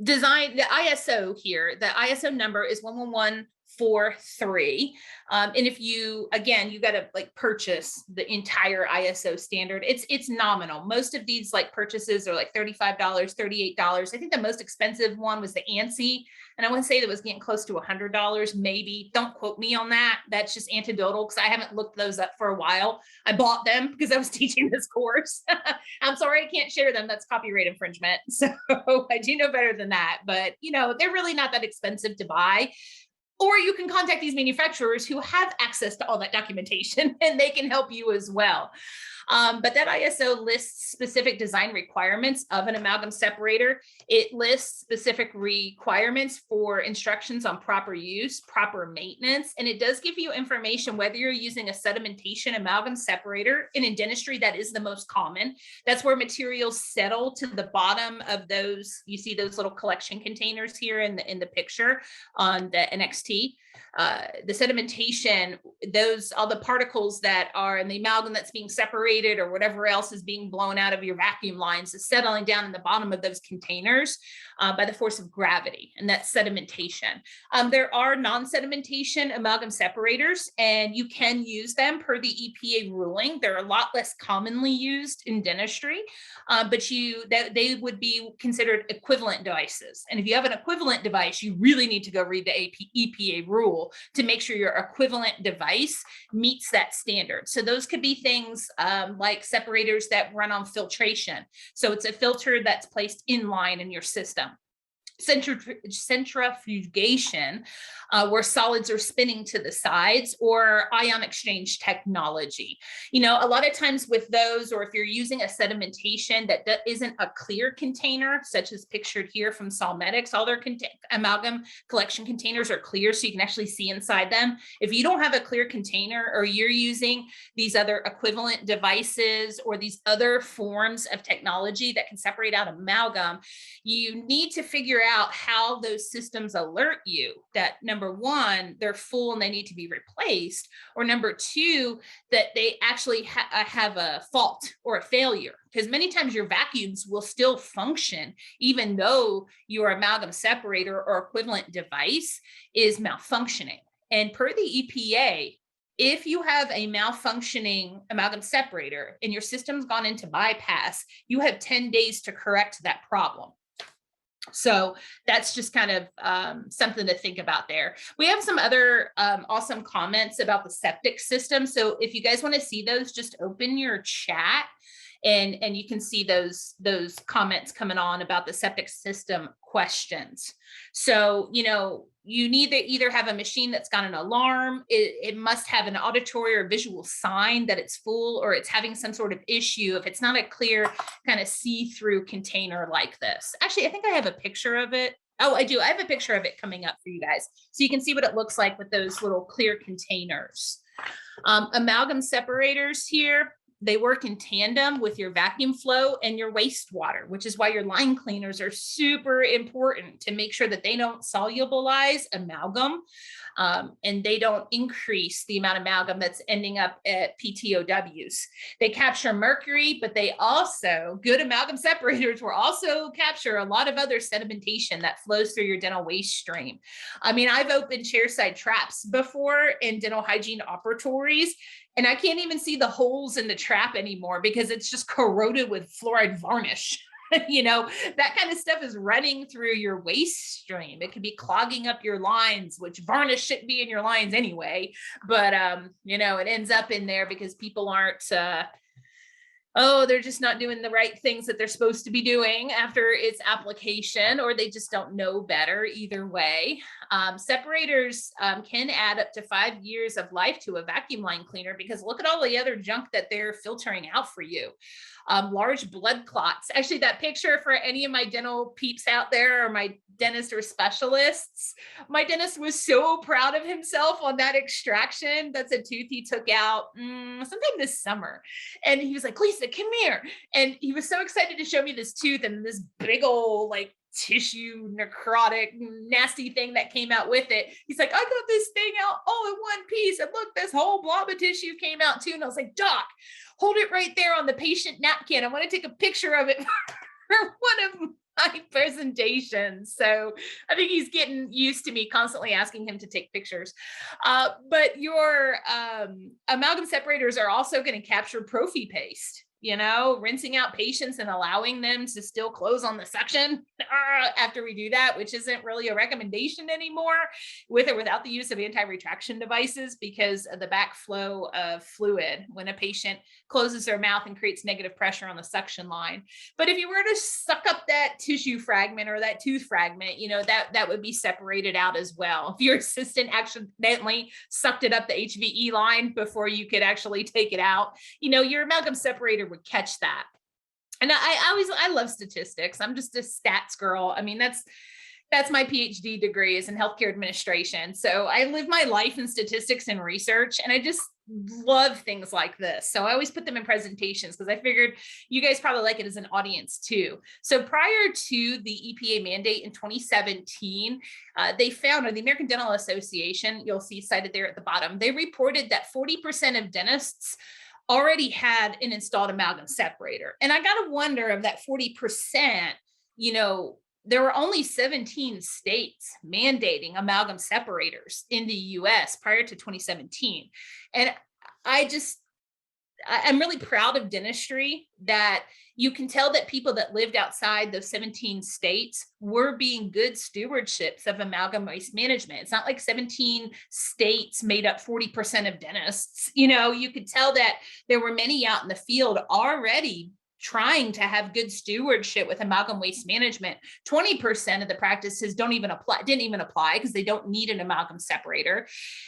Design, the ISO here, the ISO number is 11143. And if you got to like purchase the entire ISO standard. It's nominal. Most of these like purchases are like $35, $38. I think the most expensive one was the ANSI. And I want to say that was getting close to $100, maybe. Don't quote me on that. That's just anecdotal because I haven't looked those up for a while. I bought them because I was teaching this course. I'm sorry I can't share them. That's copyright infringement. So I do know better than that. But, they're really not that expensive to buy. Or you can contact these manufacturers who have access to all that documentation and they can help you as well. But that ISO lists specific design requirements of an amalgam separator. It lists specific requirements for instructions on proper use, proper maintenance, and it does give you information whether you're using a sedimentation amalgam separator. And in dentistry, that is the most common. That's where materials settle to the bottom of those. You see those little collection containers here in the picture on the NXT. The sedimentation, all the particles that are in the amalgam that's being separated or whatever else is being blown out of your vacuum lines is settling down in the bottom of those containers by the force of gravity, and that's sedimentation. There are non-sedimentation amalgam separators, and you can use them per the EPA ruling. They're a lot less commonly used in dentistry, but they would be considered equivalent devices. And if you have an equivalent device, you really need to go read the EPA rule to make sure your equivalent device meets that standard. So those could be things like separators that run on filtration. So it's a filter that's placed in line in your system. Centrifugation, where solids are spinning to the sides, or ion exchange technology. A lot of times with those, or if you're using a sedimentation that isn't a clear container, such as pictured here from Solmedics, all their amalgam collection containers are clear, so you can actually see inside them. If you don't have a clear container, or you're using these other equivalent devices or these other forms of technology that can separate out amalgam, you need to figure out how those systems alert you that, number one, they're full and they need to be replaced, or number two, that they actually have a fault or a failure. Because many times your vacuums will still function even though your amalgam separator or equivalent device is malfunctioning. And per the EPA, if you have a malfunctioning amalgam separator and your system's gone into bypass, you have 10 days to correct that problem. So that's just kind of something to think about there. We have some other awesome comments about the septic system. So if you guys want to see those, just open your chat and you can see those comments coming on about the septic system questions. So, you need to either have a machine that's got an alarm, it must have an auditory or visual sign that it's full, or it's having some sort of issue if it's not a clear kind of see-through container like this. Actually, I think I have a picture of it. Oh, I do. I have a picture of it coming up for you guys, so you can see what it looks like with those little clear containers. Amalgam separators here. they work in tandem with your vacuum flow and your wastewater, which is why your line cleaners are super important to make sure that they don't solubilize amalgam, and they don't increase the amount of amalgam that's ending up at PTOWs. They capture mercury, but they also, good amalgam separators will also capture a lot of other sedimentation that flows through your dental waste stream. I mean, I've opened chairside traps before in dental hygiene operatories, and I can't even see the holes in the trap anymore because it's just corroded with fluoride varnish. That kind of stuff is running through your waste stream. It could be clogging up your lines, which varnish shouldn't be in your lines anyway. But, it ends up in there because people aren't, they're just not doing the right things that they're supposed to be doing after its application, or they just don't know better. Either way, separators can add up to 5 years of life to a vacuum line cleaner, because look at all the other junk that they're filtering out for you. Large blood clots. Actually, that picture for any of my dental peeps out there, or my dentists or specialists, my dentist was so proud of himself on that extraction. That's a tooth he took out sometime this summer. And he was like, Lisa, come here. And he was so excited to show me this tooth and this big old tissue, necrotic, nasty thing that came out with it. He's like, I got this thing out all in one piece. And look, this whole blob of tissue came out too. And I was like, Doc, hold it right there on the patient napkin. I want to take a picture of it for one of my presentations. So I think he's getting used to me constantly asking him to take pictures. But your amalgam separators are also going to capture prophy paste. Rinsing out patients and allowing them to still close on the suction after we do that, which isn't really a recommendation anymore, with or without the use of anti-retraction devices, because of the backflow of fluid when a patient closes their mouth and creates negative pressure on the suction line. But if you were to suck up that tissue fragment or that tooth fragment, that would be separated out as well. If your assistant accidentally sucked it up the HVE line before you could actually take it out, your amalgam separator would catch that. And I love statistics. I'm just a stats girl. I mean, that's my PhD degree, is in healthcare administration. So I live my life in statistics and research, and I just love things like this. So I always put them in presentations because I figured you guys probably like it as an audience too. So prior to the EPA mandate in 2017, they found, or the American Dental Association, you'll see cited there at the bottom, they reported that 40% of dentists already had an installed amalgam separator. And I got to wonder, of that 40%, there were only 17 states mandating amalgam separators in the US prior to 2017. And I'm really proud of dentistry that you can tell that people that lived outside those 17 states were being good stewardships of amalgam waste management. It's not like 17 states made up 40% of dentists. You could tell that there were many out in the field already trying to have good stewardship with amalgam waste management. 20% of the practices didn't even apply because they don't need an amalgam separator.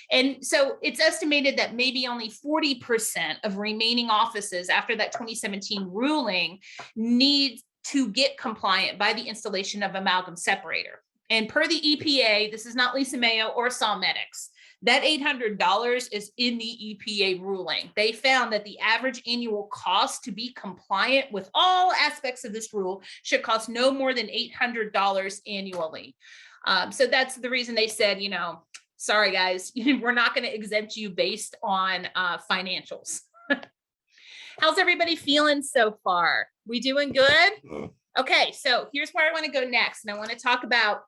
And so it's estimated that maybe only 40% of remaining offices after that 2017 ruling need to get compliant by the installation of amalgam separator. And per the EPA, this is not Lisa Mayo or Solmedics, that $800 is in the EPA ruling. They found that the average annual cost to be compliant with all aspects of this rule should cost no more than $800 annually. So that's the reason they said, sorry guys, we're not going to exempt you based on financials. How's everybody feeling so far? We doing good? Okay, so here's where I want to go next. And I want to talk about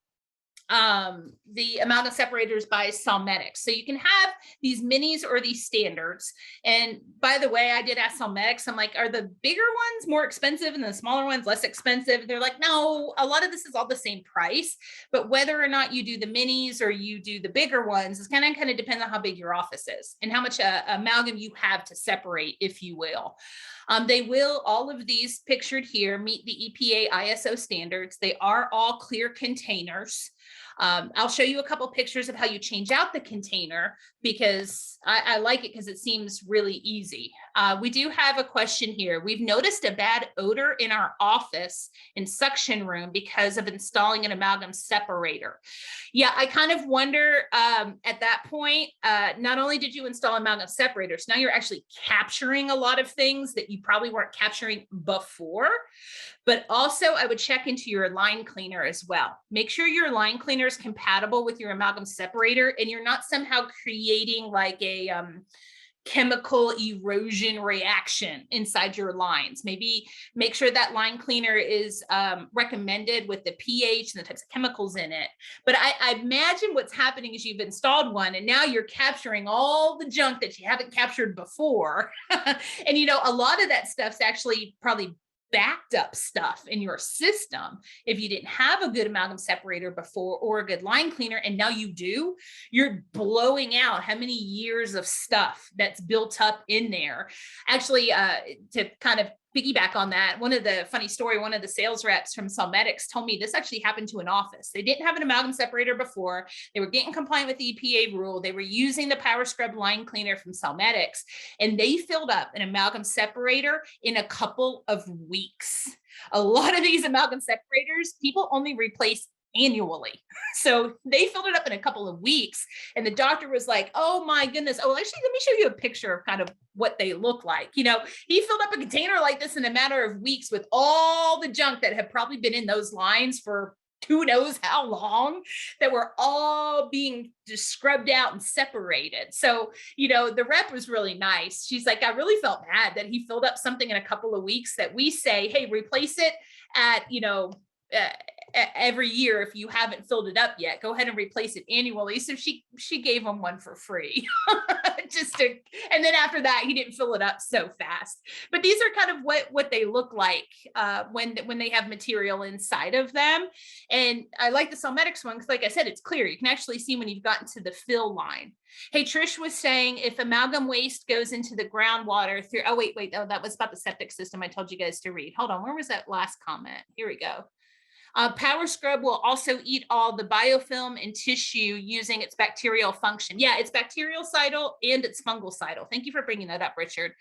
the amalgam separators by Solmedics. So you can have these minis or these standards. And by the way, I did ask Solmedics, I'm like, are the bigger ones more expensive and the smaller ones less expensive? They're like, no, a lot of this is all the same price, but whether or not you do the minis or you do the bigger ones is kind of depends on how big your office is and how much amalgam you have to separate, if you will. They will, all of these pictured here, meet the EPA ISO standards. They are all clear containers. I'll show you a couple pictures of how you change out the container because I like it because it seems really easy. We do have a question here. We've noticed a bad odor in our office and suction room because of installing an amalgam separator. Yeah, I kind of wonder at that point, not only did you install amalgam separators, now you're actually capturing a lot of things that you probably weren't capturing before. But also I would check into your line cleaner as well. Make sure your line cleaner is compatible with your amalgam separator and you're not somehow creating like a chemical erosion reaction inside your lines. Maybe make sure that line cleaner is recommended with the pH and the types of chemicals in it. But I imagine what's happening is you've installed one and now you're capturing all the junk that you haven't captured before. And, you know, a lot of that stuff's actually probably backed up stuff in your system if you didn't have a good amalgam separator before or a good line cleaner, and now you do. You're blowing out how many years of stuff that's built up in there. Actually, to kind of piggyback on that, one of the sales reps from Solmetics told me this actually happened to an office. They didn't have an amalgam separator before. They were getting compliant with the EPA rule. They were using the Power Scrub line cleaner from Solmetics, and they filled up an amalgam separator in a couple of weeks. A lot of these amalgam separators, people only replace annually. So they filled it up in a couple of weeks. And the doctor was like, oh my goodness. Oh, actually, let me show you a picture of kind of what they look like. You know, he filled up a container like this in a matter of weeks with all the junk that had probably been in those lines for who knows how long, that were all being just scrubbed out and separated. So, you know, the rep was really nice. She's like, I really felt bad that he filled up something in a couple of weeks that we say, hey, replace it at, you know, every year. If you haven't filled it up yet, go ahead and replace it annually. So she gave him one for free. And then after that, he didn't fill it up so fast. But these are kind of what they look like when they have material inside of them. And I like the Solmetics one because, like I said, it's clear. You can actually see when you've gotten to the fill line. Hey, Trish was saying if amalgam waste goes into the groundwater through, oh, wait, that was about the septic system I told you guys to read. Hold on, where was that last comment? Here we go. Power Scrub will also eat all the biofilm and tissue using its bacterial function. Yeah, it's bactericidal and it's fungicidal. Thank you for bringing that up, Richard.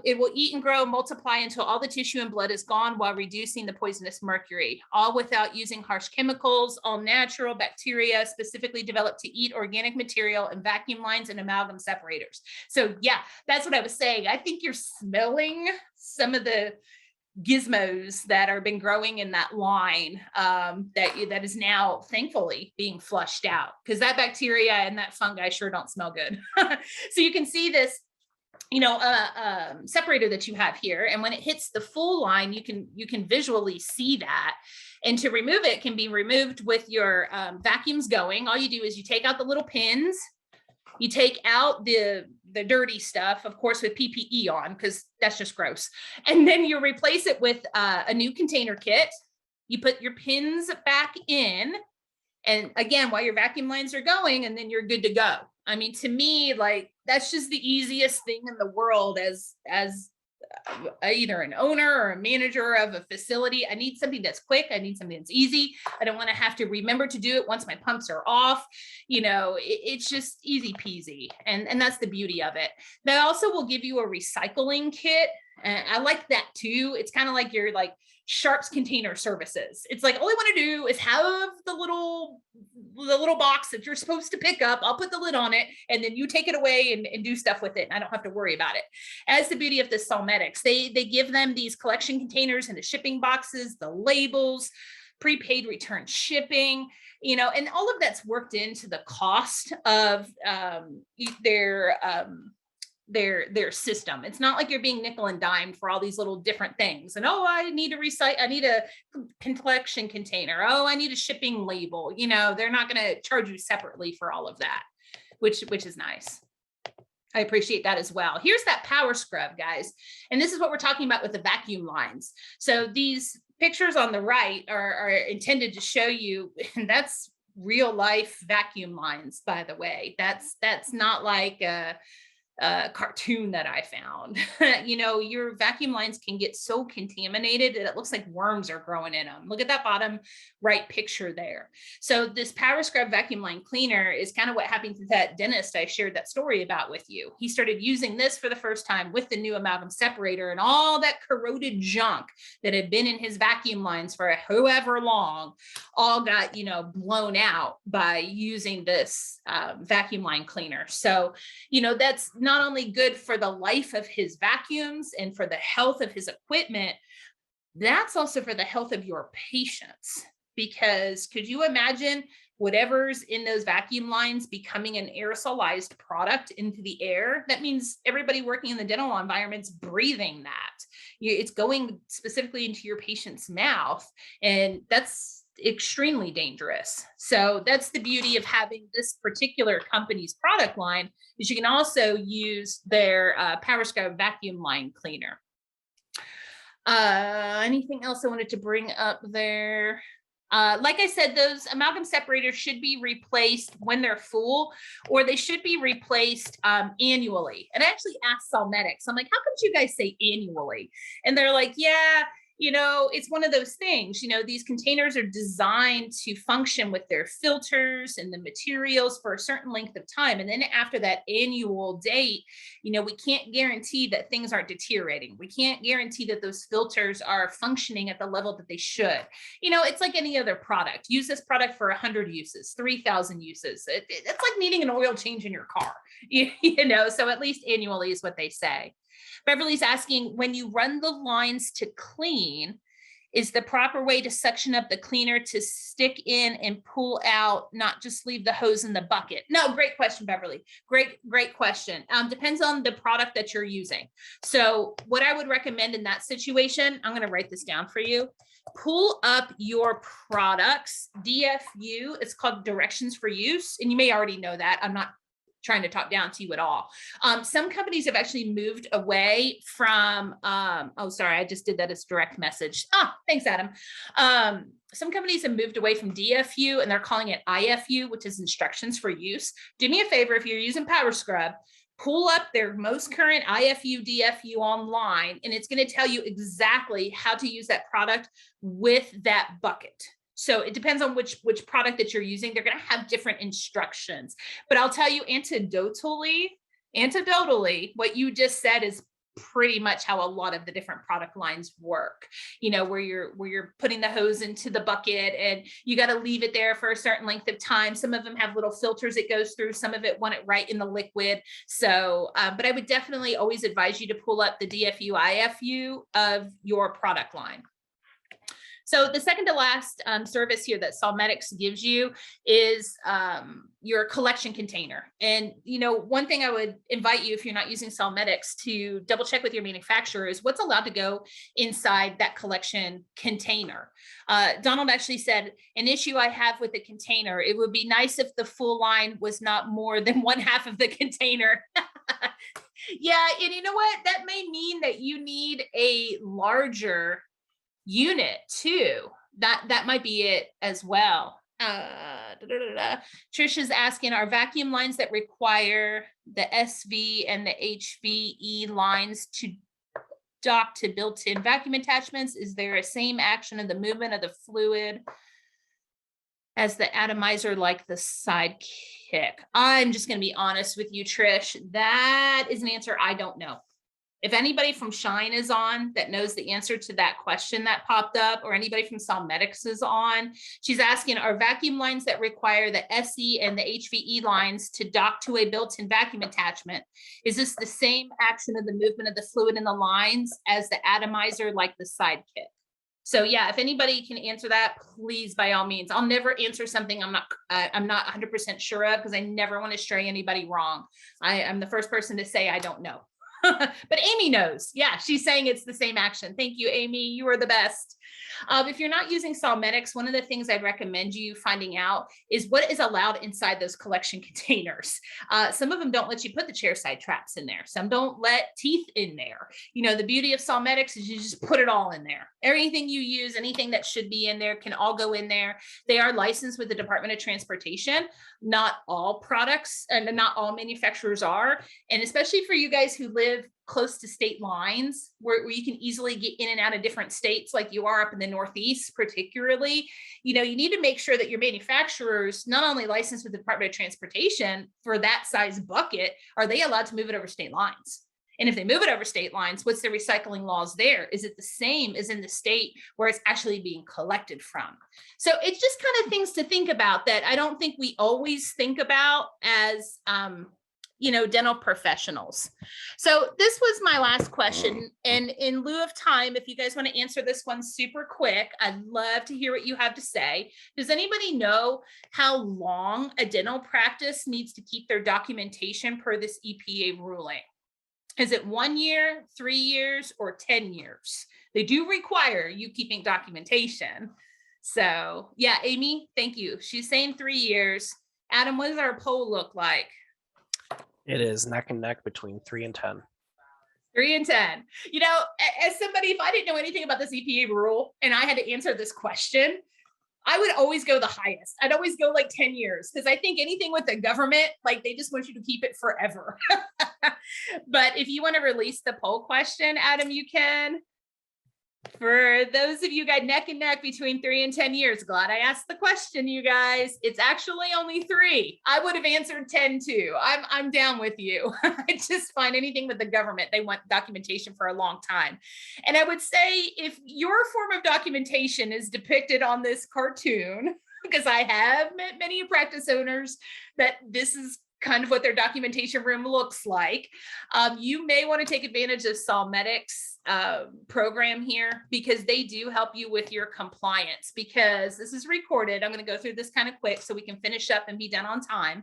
It will eat and grow, multiply until all the tissue and blood is gone while reducing the poisonous mercury, all without using harsh chemicals, all natural bacteria specifically developed to eat organic material and vacuum lines and amalgam separators. So yeah, that's what I was saying. I think you're smelling some of the gizmos that are been growing in that line that is now thankfully being flushed out, because that bacteria and that fungi sure don't smell good. So you can see this, you know, separator that you have here, and when it hits the full line, you can visually see that. And to remove it can be removed with your vacuums going. All you do is you take out the little pins. You take out the dirty stuff, of course, with PPE on, because that's just gross. And then you replace it with a new container kit. You put your pins back in. And again, while your vacuum lines are going, and then you're good to go. I mean, to me, like, that's just the easiest thing in the world as either an owner or a manager of a facility. I need something that's quick. I need something that's easy. I don't want to have to remember to do it once my pumps are off. You know, it's just easy peasy. And that's the beauty of it. They also will give you a recycling kit. And I like that too. It's kind of like your Sharps Container Services. It's like, all I want to do is have the little box that you're supposed to pick up. I'll put the lid on it, and then you take it away and do stuff with it. And I don't have to worry about it. As the beauty of the Solmetics, they give them these collection containers and the shipping boxes, the labels, prepaid return shipping, you know, and all of that's worked into the cost of their system. It's not like you're being nickel and dimed for all these little different things. And I need a collection container. I need a shipping label. You know, they're not going to charge you separately for all of that, which is nice. I appreciate that as well. Here's that Power Scrub, guys. And this is what we're talking about with the vacuum lines. So these pictures on the right are intended to show you, and that's real life vacuum lines, by the way. That's not like cartoon that I found. Your vacuum lines can get so contaminated that it looks like worms are growing in them. Look at that bottom right picture there. So this Power Scrub vacuum line cleaner is kind of what happened to that dentist I shared that story about with you. He started using this for the first time with the new amalgam separator, and all that corroded junk that had been in his vacuum lines for however long all got, blown out by using this vacuum line cleaner. So, that's not only good for the life of his vacuums and for the health of his equipment, that's also for the health of your patients. Because could you imagine whatever's in those vacuum lines becoming an aerosolized product into the air? That means everybody working in the dental environment's breathing that. It's going specifically into your patient's mouth, and that's extremely dangerous. So that's the beauty of having this particular company's product line, is you can also use their Power Scrub vacuum line cleaner. Anything else I wanted to bring up there? Like I said, those amalgam separators should be replaced when they're full, or they should be replaced annually. And I actually asked Solmetics, I'm like, how come you guys say annually? And they're like, yeah, it's one of those things. These containers are designed to function with their filters and the materials for a certain length of time. And then after that annual date, we can't guarantee that things aren't deteriorating. We can't guarantee that those filters are functioning at the level that they should. It's like any other product. Use this product for 100 uses, 3,000 uses. It's like needing an oil change in your car, so at least annually is what they say. Beverly's asking, when you run the lines to clean, is the proper way to suction up the cleaner to stick in and pull out, not just leave the hose in the bucket? No, great question, Beverly. Great question. Depends on the product that you're using. So what I would recommend in that situation, I'm going to write this down for you. Pull up your products, DFU, it's called Directions for Use. And you may already know that. I'm not trying to talk down to you at all. Some companies have actually moved away from, sorry, I just did that as direct message. Thanks, Adam. Some companies have moved away from DFU and they're calling it IFU, which is Instructions for Use. Do me a favor, if you're using Power Scrub, pull up their most current IFU, DFU online, and it's going to tell you exactly how to use that product with that bucket. So it depends on which product that you're using. They're going to have different instructions. But I'll tell you anecdotally, what you just said is pretty much how a lot of the different product lines work. Where you're putting the hose into the bucket and you got to leave it there for a certain length of time. Some of them have little filters it goes through. Some of it want it right in the liquid. So, but I would definitely always advise you to pull up the DFU, IFU of your product line. So the second to last service here that Solmetics gives you is your collection container. And, one thing I would invite you, if you're not using Solmetics, to double check with your manufacturer is what's allowed to go inside that collection container. Donald actually said, an issue I have with the container, it would be nice if the full line was not more than 1/2 of the container. Yeah, and you know what? That may mean that you need a larger unit too. That might be it as well. Trish is asking, are vacuum lines that require the SV and the HVE lines to dock to built-in vacuum attachments? Is there a same action of the movement of the fluid as the atomizer, like the sidekick? I'm just going to be honest with you, Trish. That is an answer I don't know. If anybody from Schein is on that knows the answer to that question that popped up, or anybody from Solmetics is on, she's asking, are vacuum lines that require the SE and the HVE lines to dock to a built-in vacuum attachment, is this the same action of the movement of the fluid in the lines as the atomizer, like the sidekick? So yeah, if anybody can answer that, please, by all means. I'll never answer something I'm not 100% sure of, because I never want to stray anybody wrong. I'm the first person to say I don't know. But Amy knows. Yeah, she's saying it's the same action. Thank you, Amy. You are the best. If you're not using Solmetics, one of the things I'd recommend you finding out is what is allowed inside those collection containers. Some of them don't let you put the chair side traps in there. Some don't let teeth in there. You know, the beauty of Solmetics is you just put it all in there. Everything you use, anything that should be in there can all go in there. They are licensed with the Department of Transportation. Not all products and not all manufacturers are. And especially for you guys who live close to state lines where you can easily get in and out of different states like you are up in the Northeast, particularly, you know, you need to make sure that your manufacturers not only licensed with the Department of Transportation for that size bucket, are they allowed to move it over state lines? And if they move it over state lines, what's the recycling laws there? Is it the same as in the state where it's actually being collected from? So it's just kind of things to think about that I don't think we always think about as, you know, dental professionals. So this was my last question. And in lieu of time, if you guys want to answer this one super quick, I'd love to hear what you have to say. Does anybody know how long a dental practice needs to keep their documentation per this EPA ruling? Is it 1 year, 3 years, or 10 years? They do require you keeping documentation. So yeah, Amy, thank you. She's saying 3 years. Adam, what does our poll look like? It is neck and neck between 3 and 10. 3 and 10. You know, as somebody, if I didn't know anything about this EPA rule and I had to answer this question, I would always go the highest. I'd always go like 10 years because I think anything with the government, like they just want you to keep it forever. But if you want to release the poll question, Adam, you can. For those of you guys neck and neck between 3 and 10 years, glad I asked the question, you guys. It's actually only 3. I would have answered 10 too. I'm down with you. I just find anything with the government, they want documentation for a long time. And I would say if your form of documentation is depicted on this cartoon, because I have met many practice owners that this is kind of what their documentation room looks like. You may want to take advantage of Solmetics program here because they do help you with your compliance. Because this is recorded, I'm going to go through this kind of quick so we can finish up and be done on time.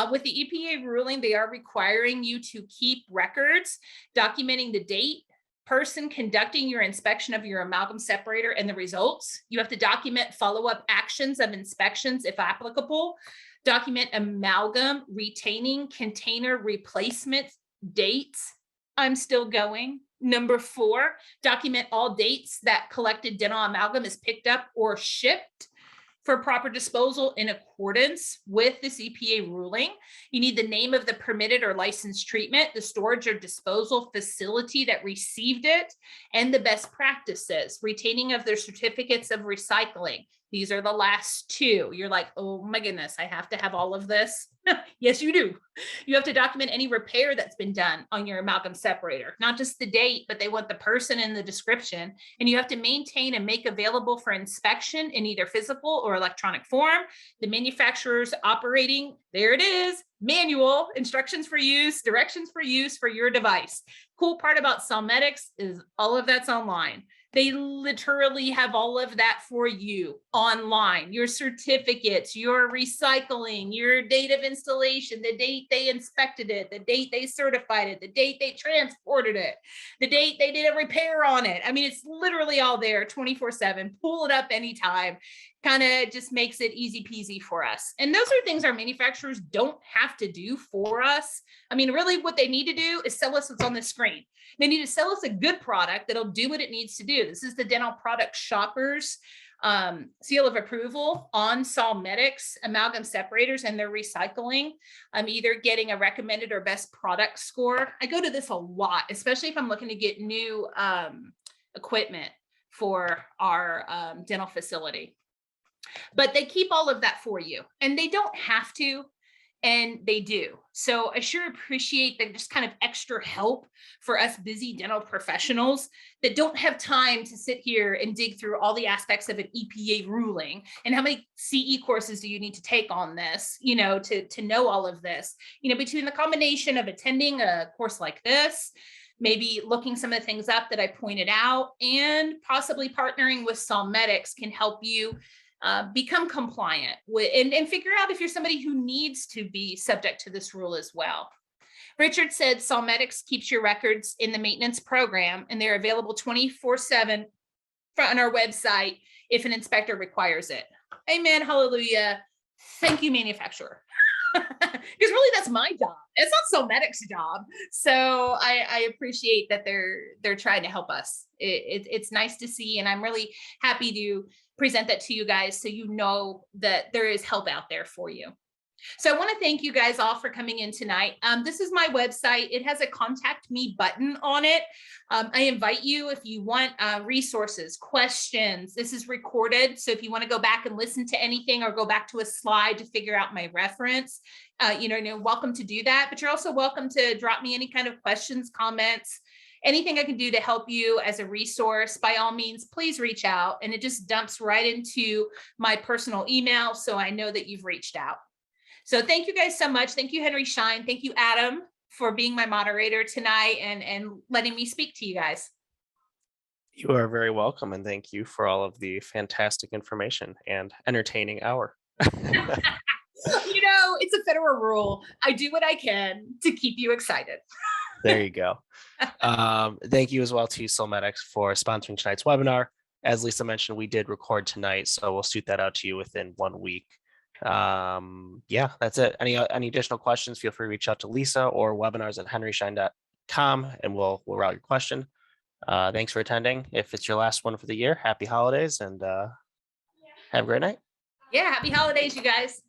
With the EPA ruling, they are requiring you to keep records documenting the date, person conducting your inspection of your amalgam separator and the results. You have to document follow-up actions of inspections if applicable. Document amalgam retaining container replacement dates. I'm still going. Number 4, document all dates that collected dental amalgam is picked up or shipped for proper disposal in accordance with this EPA ruling. You need the name of the permitted or licensed treatment, the storage or disposal facility that received it, and the best practices, retaining of their certificates of recycling. These are the last 2. You're like, oh my goodness, I have to have all of this. Yes, you do. You have to document any repair that's been done on your amalgam separator, not just the date, but they want the person and the description. And you have to maintain and make available for inspection in either physical or electronic form. The manufacturer's operating, there it is, manual, instructions for use, directions for use for your device. Cool part about Solmetics is all of that's online. They literally have all of that for you online, your certificates, your recycling, your date of installation, the date they inspected it, the date they certified it, the date they transported it, the date they did a repair on it. I mean, it's literally all there 24/7. Pull it up anytime. Kind of just makes it easy peasy for us. And those are things our manufacturers don't have to do for us. I mean, really what they need to do is sell us what's on the screen. They need to sell us a good product that'll do what it needs to do. This is the Dental Product Shoppers seal of approval on Solmetics amalgam separators and their recycling. I'm either getting a recommended or best product score. I go to this a lot, especially if I'm looking to get new equipment for our dental facility. But they keep all of that for you, and they don't have to, and they do. So I sure appreciate the just kind of extra help for us busy dental professionals that don't have time to sit here and dig through all the aspects of an EPA ruling and how many CE courses do you need to take on this, you know, to know all of this, you know, between the combination of attending a course like this, maybe looking some of the things up that I pointed out, and possibly partnering with Solmetics can help you become compliant with, and figure out if you're somebody who needs to be subject to this rule as well. Richard said Solmetics keeps your records in the maintenance program, and they're available 24/7 on our website if an inspector requires it. Amen. Hallelujah. Thank you, manufacturer. Because really, that's my job. It's not Solmetics' job. So I appreciate that they're trying to help us. It's nice to see, and I'm really happy to present that to you guys so you know that there is help out there for you. So I want to thank you guys all for coming in tonight. This is my website. It has a contact me button on it. I invite you if you want resources, questions. This is recorded. So if you want to go back and listen to anything or go back to a slide to figure out my reference, you're welcome to do that. But you're also welcome to drop me any kind of questions, comments, anything I can do to help you as a resource. By all means, please reach out. And it just dumps right into my personal email, so I know that you've reached out. So thank you guys so much. Thank you, Henry Schein. Thank you, Adam, for being my moderator tonight and letting me speak to you guys. You are very welcome, and thank you for all of the fantastic information and entertaining hour. It's a federal rule. I do what I can to keep you excited. There you go. Thank you as well to Solmetics for sponsoring tonight's webinar. As Lisa mentioned, we did record tonight, so we'll shoot that out to you within 1 week. Yeah, that's it. Any additional questions, feel free to reach out to Lisa or webinars@henryschein.com and we'll route your question. Thanks for attending. If it's your last one for the year, happy holidays and have a great night. Yeah, happy holidays, you guys.